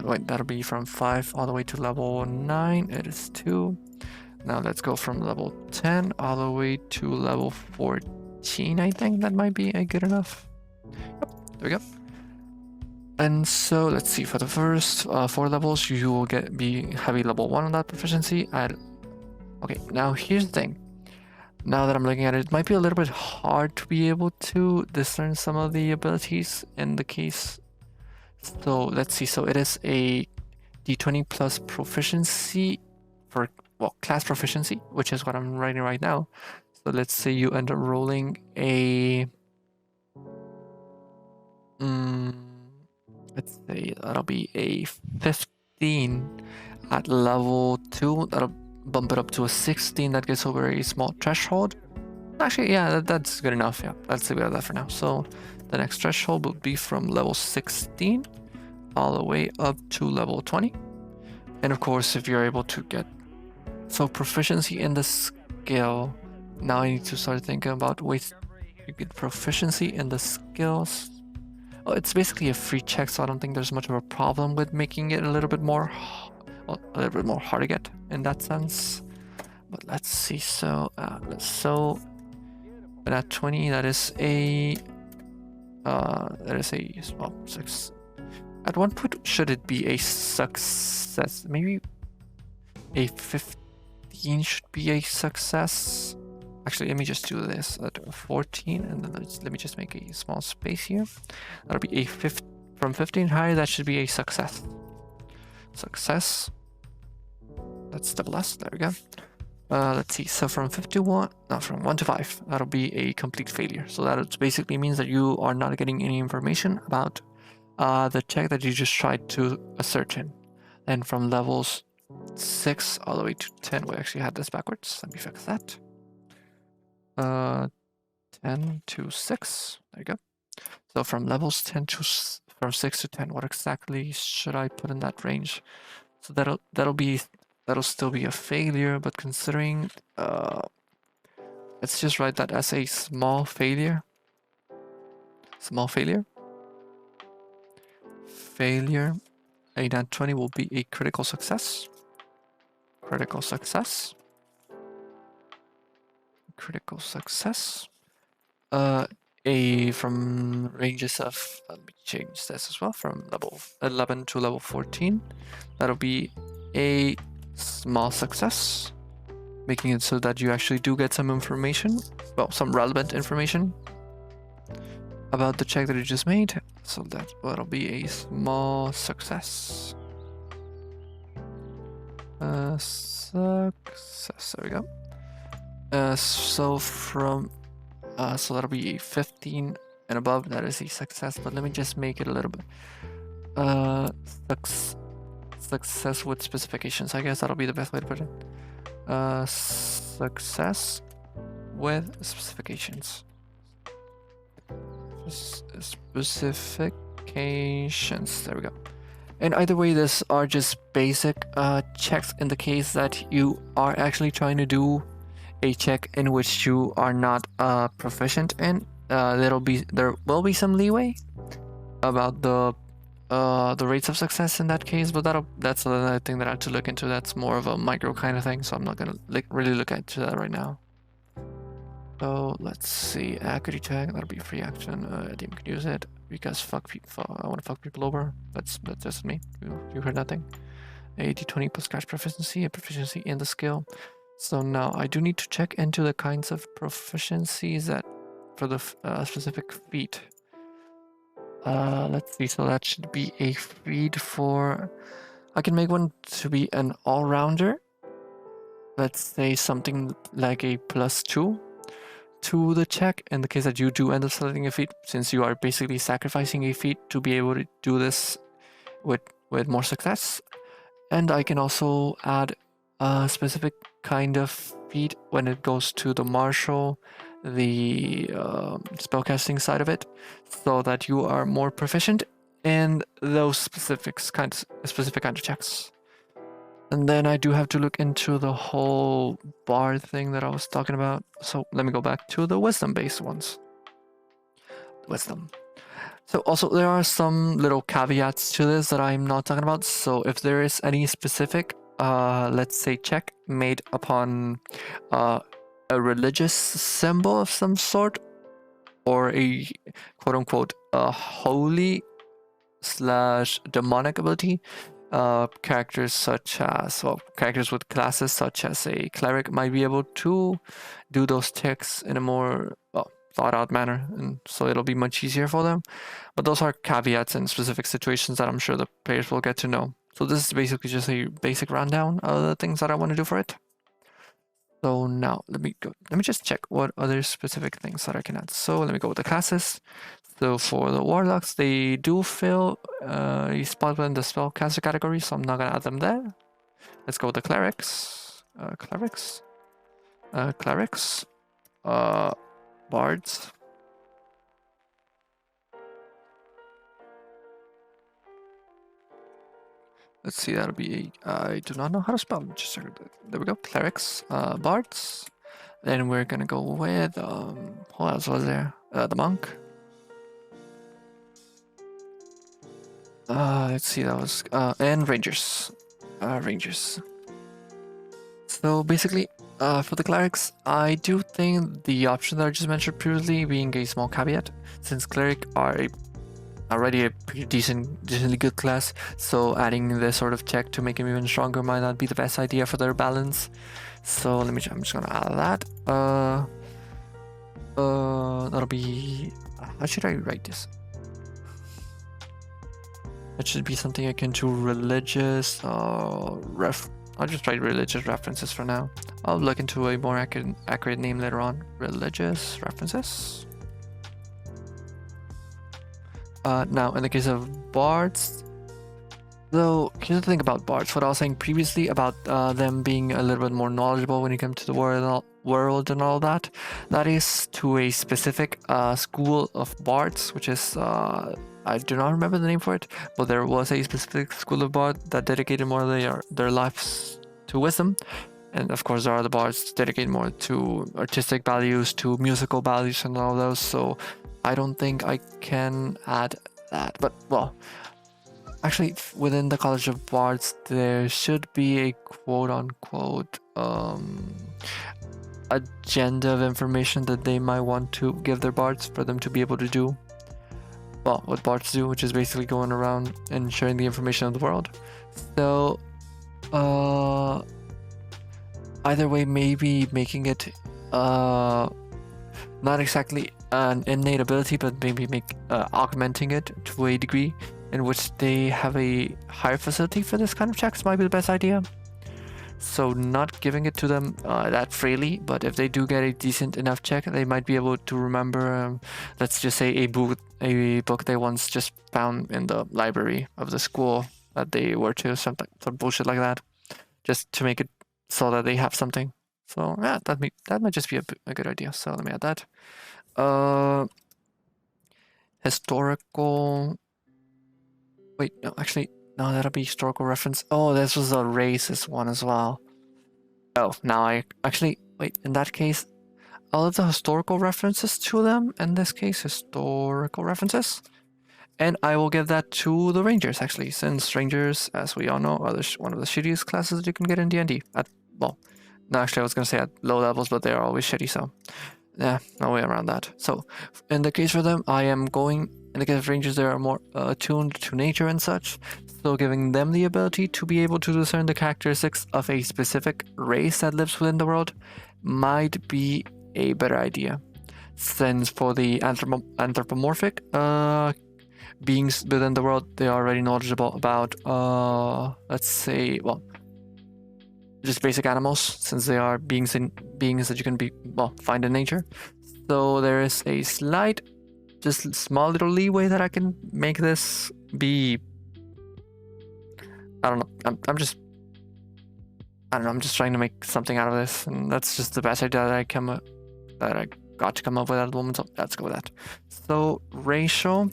wait, that'll be from 5 all the way to level 9. It is 2. Now let's go from level 10 all the way to level 14. I think that might be a good enough. Yep, there we go. And so let's see, for the first 4 levels, you will be heavy level 1 on that proficiency. Okay, now here's the thing. Now that I'm looking at it, it might be a little bit hard to be able to discern some of the abilities in the case. So let's see, so it is a d20 plus proficiency for, well, class proficiency, which is what I'm writing right now. So let's say you end up rolling a... let's say that'll be a 15 at level 2. That'll bump it up to a 16. That gets over a small threshold. Actually, yeah, that's good enough. Yeah, let's leave it at that for now. So the next threshold will be from level 16 all the way up to level 20. And of course, if you're able to get... So proficiency in the skill. Now I need to start thinking about ways you get proficiency in the skills. Oh, it's basically a free check, so I don't think there's much of a problem with making it a little bit more, well, a little bit more hard to get in that sense. But let's see. So at 20, that is a well, 6. At one point, should it be a success? Maybe a 15 should be a success. Actually, let me just do this at 14, and then let me just make a small space here. That'll be a from 15 higher. That should be a success. Success. That's double S. There we go. Let's see. So from 51, no, from 1 to 5, that'll be a complete failure. So that basically means that you are not getting any information about the check that you just tried to ascertain. And from levels 6 all the way to 10, we actually had this backwards. Let me fix that. 10 to 6. There you go. So from levels 10 to from 6 to 10, what exactly should I put in that range? So that'll still be a failure, but considering let's just write that as a small failure. Small failure. Failure. A nat 20 will be a critical success. Critical success. Critical success. From ranges of, let me change this as well, from level 11 to level 14, that'll be a small success, making it so that you actually do get some information, well, some relevant information about the check that you just made. So that'll be a small success. Success. There we go. So that'll be a 15 and above. That is a success. But let me just make it a little bit success with specifications. I guess that'll be the best way to put it. Success with specifications. Specifications. There we go. And either way, these are just basic checks in the case that you are actually trying to do a check in which you are not proficient in. There will be some leeway about the rates of success in that case, but that's another thing that I have to look into. That's more of a micro kind of thing, so I'm not gonna really look into that right now. So let's see, Acuity check. That'll be a free action. Demon can use it because fuck people. I want to fuck people over. That's just me. You heard nothing. A d20 plus cash proficiency, a proficiency in the skill. So now I do need to check into the kinds of proficiencies that for the specific feat. Let's see. So that should be a feat for. I can make one to be an all-rounder. Let's say something like a +2 to the check in the case that you do end up selecting a feat, since you are basically sacrificing a feat to be able to do this with more success. And I can also add a specific kind of feat when it goes to the martial, the spellcasting side of it, so that you are more proficient in those specific kinds of checks. And then I do have to look into the whole bar thing that I was talking about. So let me go back to the wisdom-based ones. Wisdom. So also there are some little caveats to this that I'm not talking about. So if there is any specific let's say, check made upon a religious symbol of some sort, or a quote-unquote holy slash demonic ability, characters such as, well, characters with classes such as a cleric might be able to do those checks in a more, well, thought out manner, and so it'll be much easier for them. But those are caveats in specific situations that I'm sure the players will get to know. So this is basically just a basic rundown of the things that I want to do for it. So now let me just check what other specific things that I can add. So let me go with the classes. So for the warlocks, they do fill a spot within the spellcaster category, so I'm not gonna add them there. Let's go with the clerics. Bards. Let's see, that'll be I do not know how to spell. Just there we go. Clerics, bards. Then we're gonna go with what else was there? The monk. Let's see, that was and rangers. Rangers. So basically, for the clerics, I do think the option that I just mentioned previously being a small caveat, since cleric are already a pretty decently good class, so adding this sort of check to make him even stronger might not be the best idea for their balance. So I'm just gonna add that. That'll be, how should I write this? It should be something akin to religious I'll just write religious references for now. I'll look into a more accurate name later on. Religious references. Now, in the case of bards, though, here's the thing about bards. What I was saying previously about them being a little bit more knowledgeable when it comes to the world and all that. That is to a specific school of bards, which is I do not remember the name for it, but there was a specific school of bard that dedicated more of their lives to wisdom. And of course, there are the bards dedicated more to artistic values, to musical values, and all those. So I don't think I can add that. But, well, actually, within the College of Bards, there should be a quote-unquote agenda of information that they might want to give their bards for them to be able to do, well, what bards do, which is basically going around and sharing the information of the world. So, either way, maybe making it not exactly an innate ability, but maybe augmenting it to a degree in which they have a higher facility for this kind of checks might be the best idea. So not giving it to them that freely, but if they do get a decent enough check, they might be able to remember, let's just say, a book they once just found in the library of the school that they were to, some bullshit like that, just to make it so that they have something. So yeah, that might just be a good idea. So let me add that. Historical. Wait, no, actually. No, that'll be historical reference. Oh, this was a racist one as well. Oh, now I actually, wait, in that case, I'll have the historical references to them. In this case, historical references. And I will give that to the Rangers, actually, since Rangers, as we all know, are one of the shittiest classes that you can get in D&D. Well, no, actually, I was going to say at low levels, but they are always shitty, so yeah, no way around that. So, in the case for them, in the case of Rangers, they are more attuned to nature and such, so giving them the ability to be able to discern the characteristics of a specific race that lives within the world might be a better idea. Since for the anthropomorphic beings within the world, they are already knowledgeable about, let's say, well, just basic animals, since they are beings that you can find in nature. So there is a slight, just small little leeway that I can make this be. I don't know. I'm just trying to make something out of this, and that's just the best idea that I got to come up with at the moment. So let's go with that. So racial,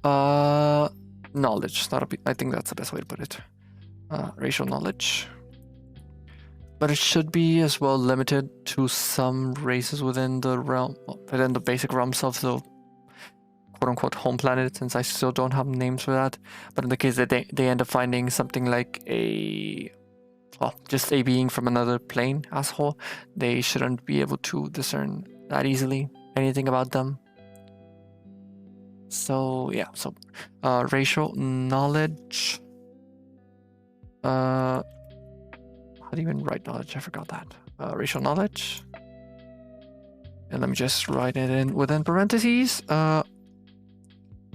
knowledge. I think that's the best way to put it. Racial knowledge, but it should be as well limited to some races within the basic realms of the quote-unquote home planet, since I still don't have names for that. But in the case that they end up finding something like just a being from another plane as a whole, they shouldn't be able to discern that easily anything about them. So yeah, so racial knowledge. How do you even write knowledge? I forgot that. Racial knowledge. And let me just write it in within parentheses. And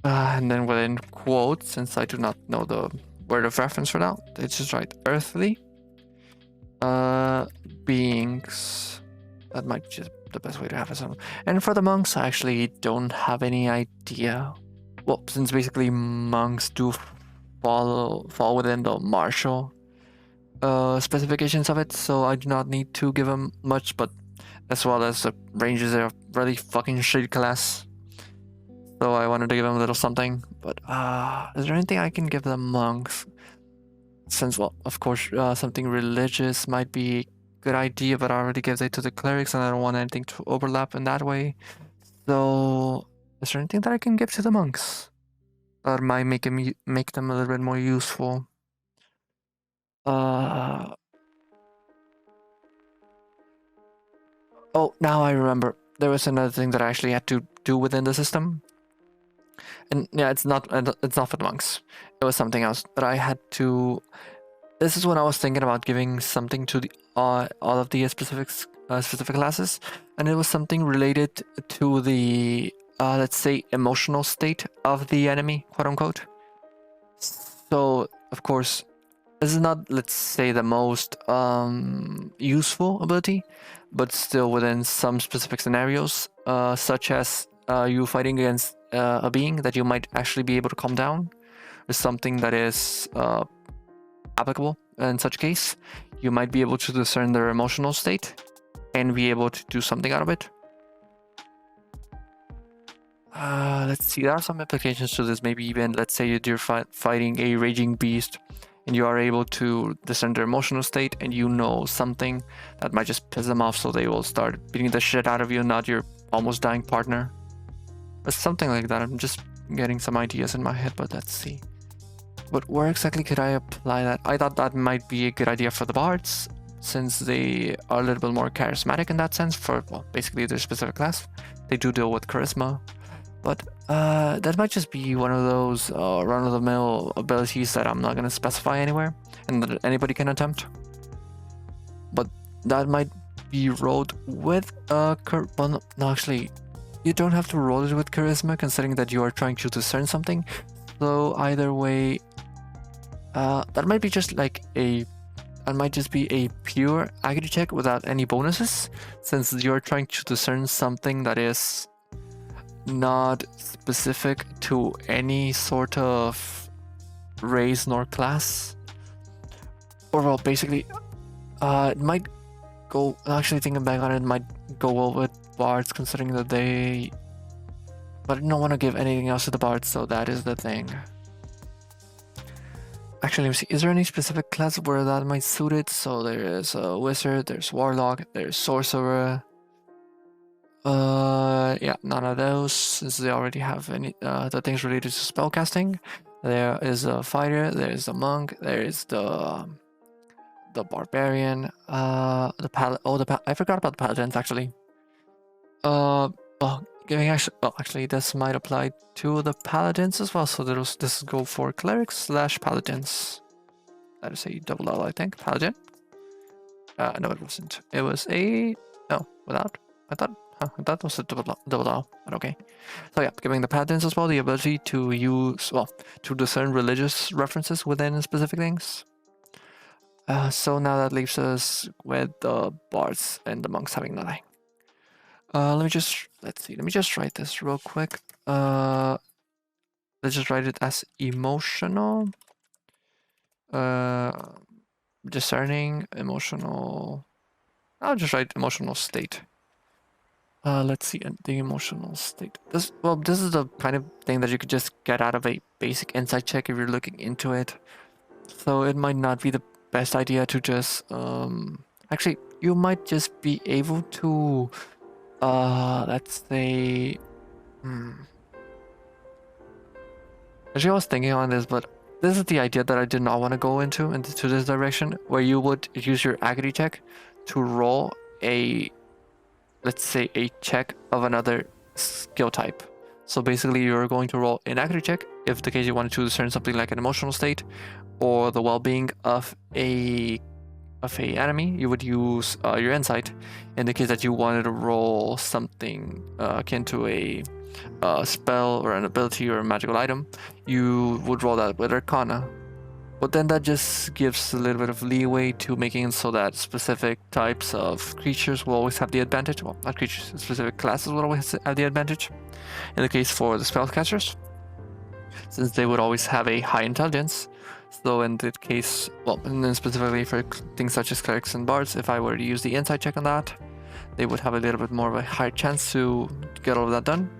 then within quotes, since I do not know the word of reference for now, let's just write earthly beings. That might just be the best way to have it. And for the monks, I actually don't have any idea. Well, since basically monks do fall within the martial specifications of it, so I do not need to give them much, but as well as the rangers are really fucking shitty class. So I wanted to give them a little something, but is there anything I can give the monks? Since, well, of course, something religious might be a good idea, but I already gave it to the clerics and I don't want anything to overlap in that way. So, is there anything that I can give to the monks that might make them a little bit more useful? Oh, now I remember. There was another thing that I actually had to do within the system. And yeah, it's not for the monks. It was something else that I had to. This is when I was thinking about giving something to the all of the specific classes, and it was something related to the let's say emotional state of the enemy, quote unquote. So of course, this is not, let's say, the most useful ability, but still within some specific scenarios, such as you fighting against a being that you might actually be able to calm down, is something that is applicable in such case. You might be able to discern their emotional state and be able to do something out of it. Let's see, there are some implications to this. Maybe even, let's say you're fighting a raging beast and you are able to discern their emotional state, and you know something that might just piss them off, so they will start beating the shit out of you, not your almost dying partner. But something like that. I'm just getting some ideas in my head, but let's see. But where exactly could I apply that? I thought that might be a good idea for the bards, since they are a little bit more charismatic in that sense for, well, basically their specific class. They do deal with charisma. But that might just be one of those run-of-the-mill abilities that I'm not going to specify anywhere and that anybody can attempt. But that might be rolled with well, no, actually, you don't have to roll it with charisma, considering that you are trying to discern something. So either way, that might be just like that might just be a pure Acuity check without any bonuses, since you're trying to discern something that is not specific to any sort of race nor class. Or well, basically, it might go. Actually, thinking back on it, might go well with bards, considering that they. But I don't want to give anything else to the bards, so that is the thing. Actually, let me see. Is there any specific class where that might suit it? So there is a wizard, there's warlock, there's sorcerer. Yeah, none of those, since they already have any the things related to spellcasting. There is a fighter, there is a monk, there is the barbarian, I forgot about the paladins actually. Actually, this might apply to the paladins as well. So this go for clerics / paladins. That is a double L, I think. Paladin. No, it wasn't. It was a without. I thought it was a double L, but okay. So yeah, giving the paladins as well the ability to to discern religious references within specific things. So now that leaves us with the bards and the monks having nothing. Let me just write this real quick. Let's just write it as emotional. Discerning, emotional. I'll just write emotional state. Let's see, the emotional state. This is the kind of thing that you could just get out of a basic insight check if you're looking into it. So it might not be the best idea to just actually, you might just be able to let's say Actually, I was thinking on this, but this is the idea that I did not want to go into this direction, where you would use your Acuity check to roll a, let's say, a check of another skill type. So basically, you're going to roll an Acuity check if the case you wanted to discern something like an emotional state or the well-being of a enemy. You would use your insight. In the case that you wanted to roll something akin to a spell or an ability or a magical item, you would roll that with Arcana. But then that just gives a little bit of leeway to making it so that specific types of creatures will always have the advantage. Well, not creatures, specific classes will always have the advantage. In the case for the spellcasters, since they would always have a high intelligence. So in that case, well, and then specifically for things such as clerics and bards, if I were to use the insight check on that, they would have a little bit more of a higher chance to get all of that done.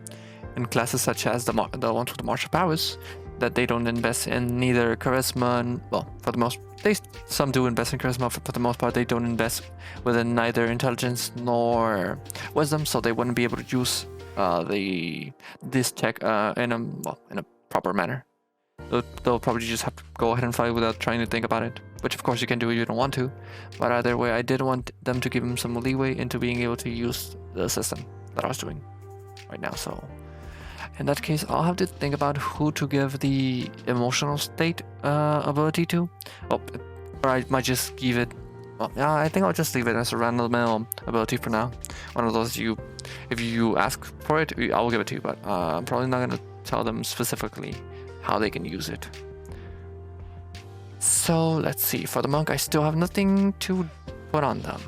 In classes such as the ones with the martial powers, that they don't invest in neither charisma and, well, for the most, some do invest in charisma, for the most part they don't invest within neither intelligence nor wisdom, so they wouldn't be able to use this check in a proper manner. They'll probably just have to go ahead and fight without trying to think about it, which of course you can do if you don't want to, but either way I did want them to give them some leeway into being able to use the system that I was doing right now. So in that case, I'll have to think about who to give the emotional state ability to. Or I might just give it. Well, yeah, I think I'll just leave it as a random ability for now. One of those if you ask for it, I will give it to you. But I'm probably not gonna tell them specifically how they can use it. So let's see. For the monk, I still have nothing to put on them.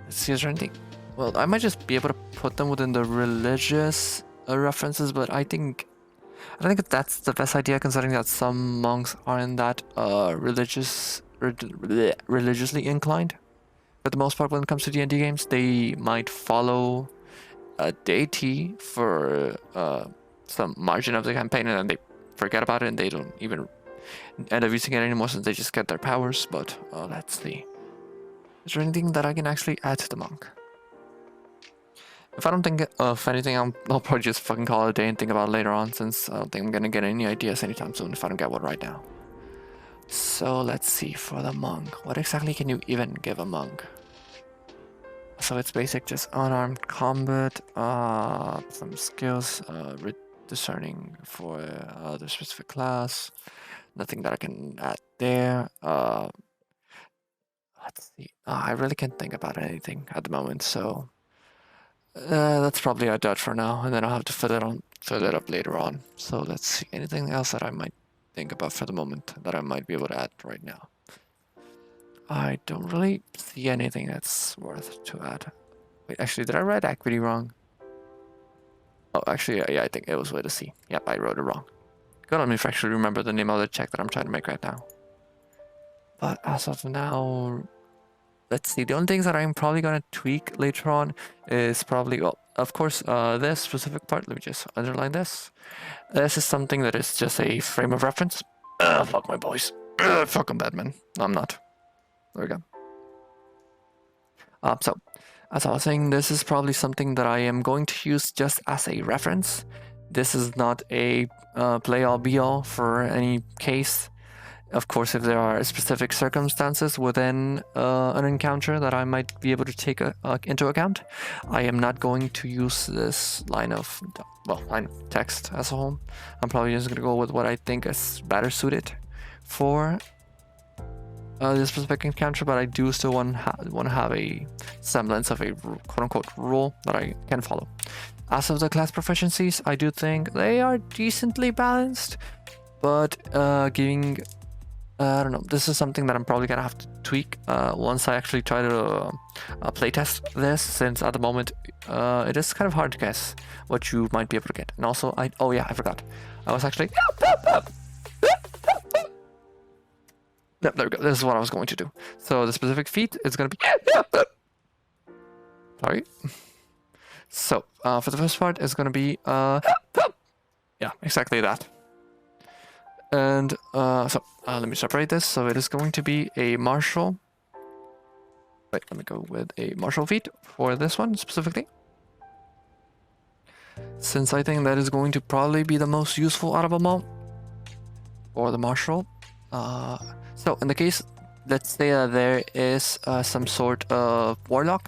Let's see, is there anything? Well, I might just be able to put them within the religious references, but I don't think that's the best idea, considering that some monks aren't that religiously inclined. For the most part, when it comes to D&D games, they might follow a deity for some margin of the campaign, and then they forget about it, and they don't even end up using it anymore since they just get their powers. But let's see. Is there anything that I can actually add to the monk? If I don't think of anything, I'll probably just fucking call it a day and think about it later on, since I don't think I'm gonna get any ideas anytime soon if I don't get one right now. So let's see, for the monk, what exactly can you even give a monk? So it's basic, just unarmed combat, some skills, discerning for the specific class, nothing that I can add there. Let's see, I really can't think about anything at the moment, so that's probably a dud for now, and then I'll have to fill it up later on. So let's see, anything else that I might think about for the moment that I might be able to add right now. I don't really see anything that's worth to add. Wait, actually, did I write Acuity wrong? Oh, actually, yeah, I think it was way to see. Yep, I wrote it wrong. God, let me actually remember the name of the check that I'm trying to make right now. But as of now, let's see. The only things that I'm probably gonna tweak later on is probably, well, of course, this specific part. Let me just underline this. This is something that is just a frame of reference. Fuck my boys. Fuck 'em, Batman. No, I'm not. There we go. So, as I was saying, this is probably something that I am going to use just as a reference. This is not a play-all be-all for any case. Of course, if there are specific circumstances within an encounter that I might be able to take into account, I am not going to use this line of text as a whole. I'm probably just going to go with what I think is better suited for this specific encounter, but I do still want to have a semblance of a quote-unquote rule that I can follow. As of the class proficiencies, I do think they are decently balanced, but giving... I don't know, this is something that I'm probably gonna have to tweak once I actually try to playtest this, since at the moment it is kind of hard to guess what you might be able to get. And also, oh yeah, I forgot. I was actually... No, there we go. This is what I was going to do. So the specific feat is gonna be... Sorry. So, for the first part, it's gonna be... Yeah, exactly that. And let me separate this. So it is going to be a martial. Wait, let me go with a martial feat for this one specifically, since I think that is going to probably be the most useful out of them all. for the martial. So in the case, let's say that there is some sort of warlock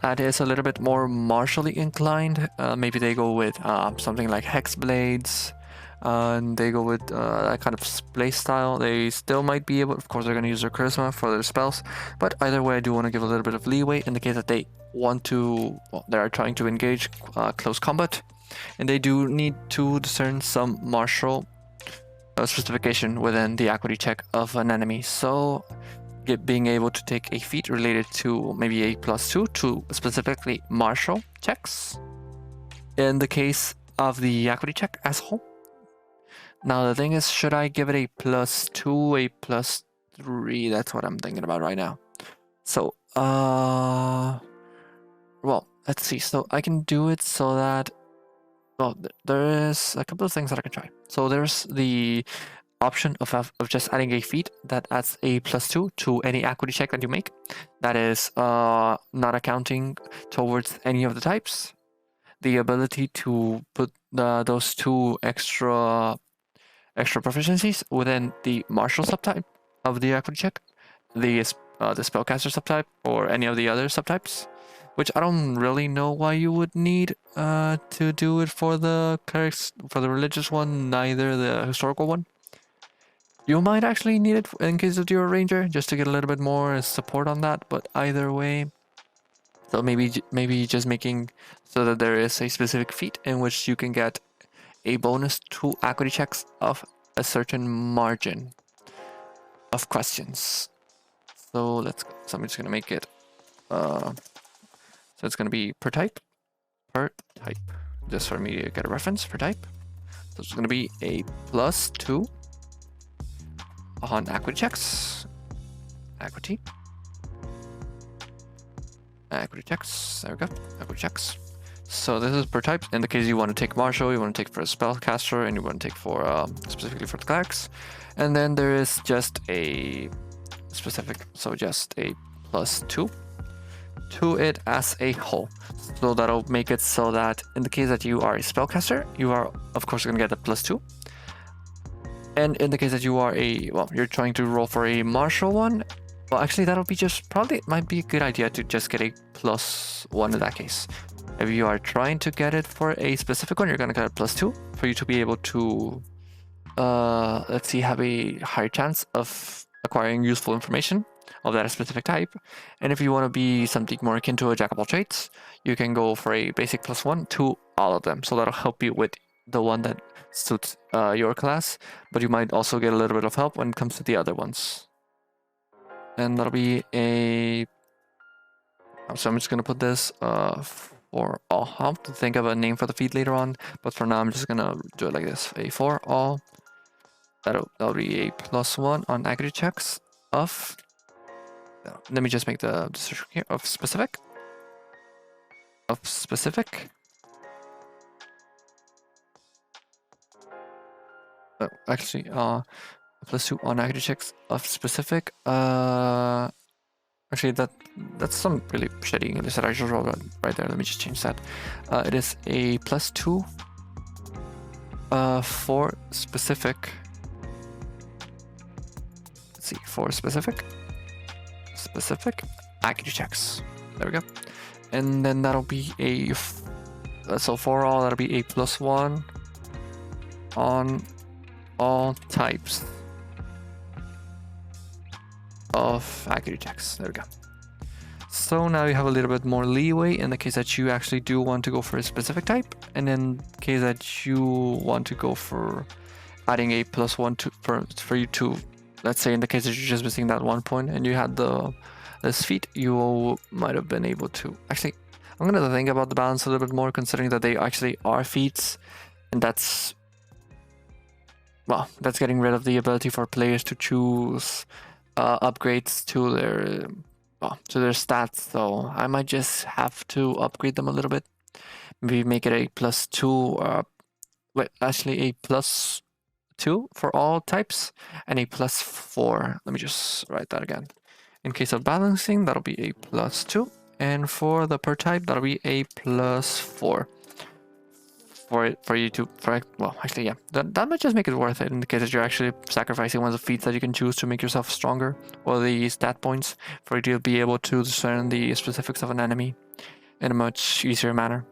that is a little bit more martially inclined. Maybe they go with something like hex blades, and they go with that kind of play style. They still might be able, of course, they're going to use their charisma for their spells, but either way, I do want to give a little bit of leeway in the case that they want to, well, they are trying to engage close combat, and they do need to discern some martial specification within the Acuity check of an enemy. So being able to take a feat related to maybe a +2 to specifically martial checks in the case of the Acuity check as a whole. Now the thing is, should I give it a +2, a +3? That's what I'm thinking about right now. So well, let's see. So I can do it so that, well, there is a couple of things that I can try. So there's the option of just adding a feat that adds a +2 to any Acuity check that you make. That is not accounting towards any of the types. The ability to put those two extra proficiencies within the martial subtype of the Acuity check, the spellcaster subtype, or any of the other subtypes, which I don't really know why you would need to do it for the clerics, for the religious one, neither the historical one. You might actually need it in case of your ranger, just to get a little bit more support on that, but either way. So maybe just making so that there is a specific feat in which you can get a bonus to Acuity checks of a certain margin of questions. So so I'm just gonna make it so it's gonna be per type, just for me to get a reference per type. So it's gonna be a +2 on Acuity checks. Acuity checks. There we go. Acuity checks. So this is per type. In the case you want to take martial, you want to take for a spellcaster, and you want to take for specifically for the clerics. And then there is just a specific, so just a +2 to it as a whole. So that'll make it so that in the case that you are a spellcaster, you are of course going to get a +2. And in the case that you are you're trying to roll for a martial one, well, actually that'll be probably might be a good idea to just get a +1 in that case. If you are trying to get it for a specific one, you're going to get a +2 for you to be able to, let's see, have a higher chance of acquiring useful information of that specific type. And if you want to be something more akin to a jack of all trades, you can go for a basic +1 to all of them. So that'll help you with the one that suits your class, but you might also get a little bit of help when it comes to the other ones. And that'll be a, so I'm just going to put this for all. I'll have to think of a name for the feat later on, but for now I'm just going to do it like this. A for all. That'll be a +1 on Acuity checks of, let me just make the decision here, of specific. Oh, actually, +2 on Acuity checks of specific. Actually, that's some really shitty English that I just wrote right there. Let me just change that. It is a +2 for specific. Let's see, for specific Acuity checks. There we go. And then that'll be a, so for all, that'll be a +1 on all types of Acuity checks. There we go. So now you have a little bit more leeway in the case that you actually do want to go for a specific type, and in case that you want to go for adding a +1 to for you to, let's say in the case that you're just missing that 1 point and you had this feat, you might have been able to. Actually, I'm gonna think about the balance a little bit more, considering that they actually are feats, and that's, well, that's getting rid of the ability for players to choose upgrades to their stats. So I might just have to upgrade them a little bit. Maybe make it a +2. Actually a +2 for all types and a +4. Let me just write that again. In case of balancing, that'll be a +2, and for the per type, that'll be a +4. for you to well, actually, yeah, that might just make it worth it in the case that you're actually sacrificing one of the feats that you can choose to make yourself stronger, or the stat points for you to be able to discern the specifics of an enemy in a much easier manner.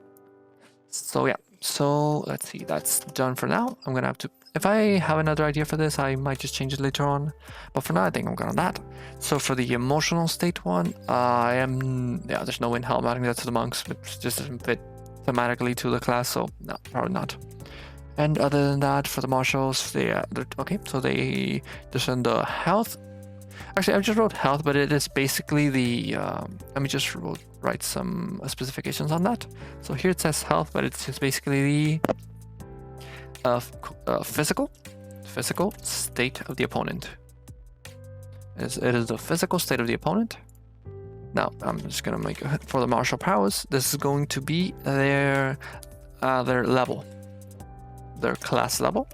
So yeah, so let's see, that's done for now. I'm gonna have to, if I have another idea for this, I might just change it later on, but for now I think I'm good on that. So for the emotional state one, there's no way in hell I'm adding that to the monks. It just doesn't fit thematically to the class, so no, probably not. And other than that, for the marshals, okay, so they discern the health. Actually, I just wrote health, but it is basically the, let me just write some specifications on that. So here it says health, but it's just basically the physical state of the opponent. It is the physical state of the opponent. Now, I'm just gonna make it for the martial powers. This is going to be their level, their class level.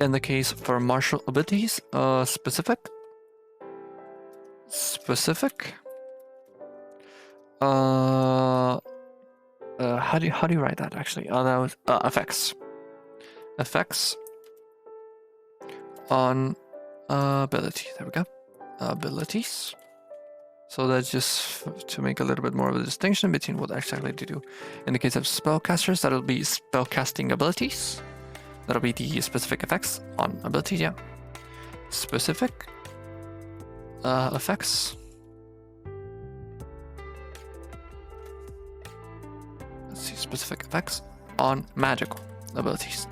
In the case for martial abilities, specific. How do you write that actually? That was effects on ability. There we go. Abilities. So that's just to make a little bit more of a distinction between what exactly to do. In the case of spellcasters, that'll be spellcasting abilities. That'll be the specific effects on abilities, yeah. Specific effects. Let's see, specific effects on magical abilities.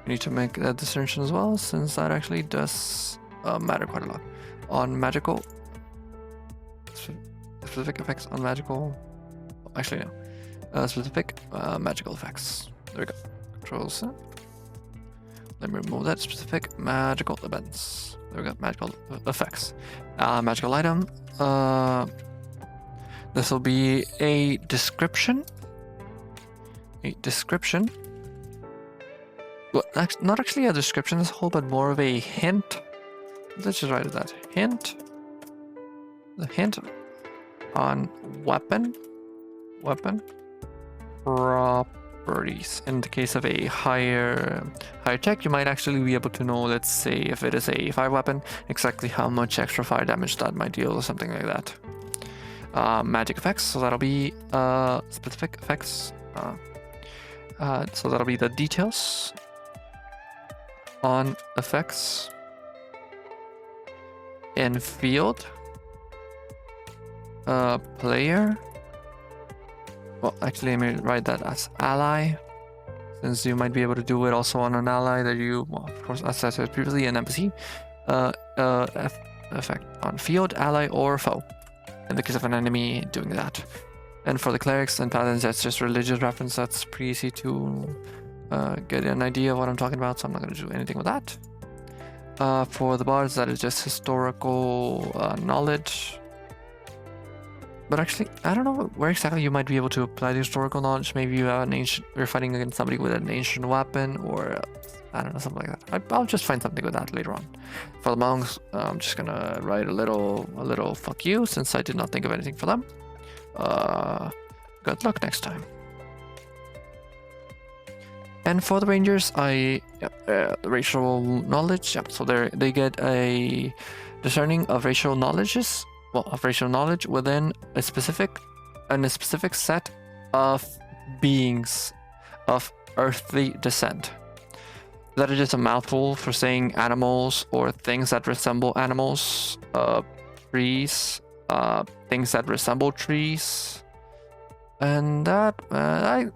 We need to make that distinction as well, since that actually does matter quite a lot. On magical, specific effects on magical, actually no, specific magical effects. There we go. Control set. Let me remove that. Specific magical events. There we go. Magical effects. Magical item. This will be a description. Well, not actually a description as a whole, but more of a hint. Let's just write that. Hint. The hint on weapon properties. In the case of a higher tech, you might actually be able to know, let's say, if it is a fire weapon, exactly how much extra fire damage that might deal, or something like that. Magic effects, so that'll be specific effects. So that'll be the details on effects in field player. Well, actually, let me write that as ally, since you might be able to do it also on an ally that you, well, of course, as I said previously, an NPC. Effect on field, ally, or foe, in the case of an enemy doing that. And for the clerics and paladins, that's just religious reference. That's pretty easy to get an idea of what I'm talking about, so I'm not going to do anything with that. For the bards, that is just historical knowledge. But actually, I don't know where exactly you might be able to apply the historical knowledge. Maybe you have you're fighting against somebody with an ancient weapon, or I don't know, something like that. I'll just find something with that later on. For the monks, I'm just gonna write a little fuck you, since I did not think of anything for them. Good luck next time. And for the rangers, racial knowledge. Yeah, so they get a discerning of racial knowledges. Well, of racial knowledge within a specific set of beings of earthly descent. That is just a mouthful for saying animals or things that resemble animals, trees, things that resemble trees, and that I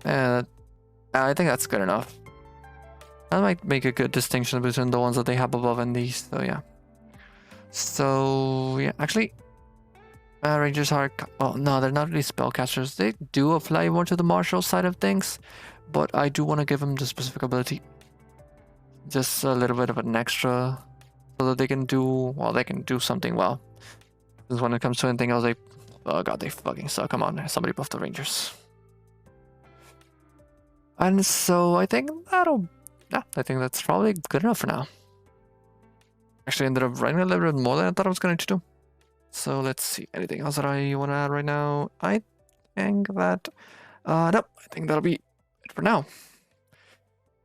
think that's good enough. That might make a good distinction between the ones that they have above and these. So yeah, actually. Rangers are, well, no, they're not really spellcasters. They do apply more to the martial side of things, but I do want to give them the specific ability. Just a little bit of an extra, so that they can do something well. Because when it comes to anything else, oh god, they fucking suck. Come on, somebody buff the Rangers. And so I think I think that's probably good enough for now. Actually, I ended up writing a little bit more than I thought I was going to do. So let's see, anything else that I want to add right now? I think that, nope, I think that'll be it for now.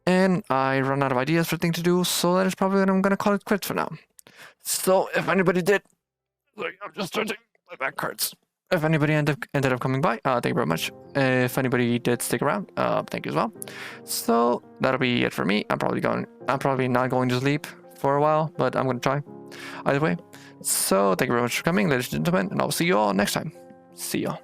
And I run out of ideas for things to do, so that is probably what I'm gonna call it quits for now. So if anybody did, like, I'm just searching my back cards. If anybody ended up coming by, thank you very much. If anybody did stick around, thank you as well. So that'll be it for me. I'm probably not going to sleep for a while, but I'm gonna try. Either way. So thank you very much for coming, ladies and gentlemen, and I'll see you all next time. See y'all.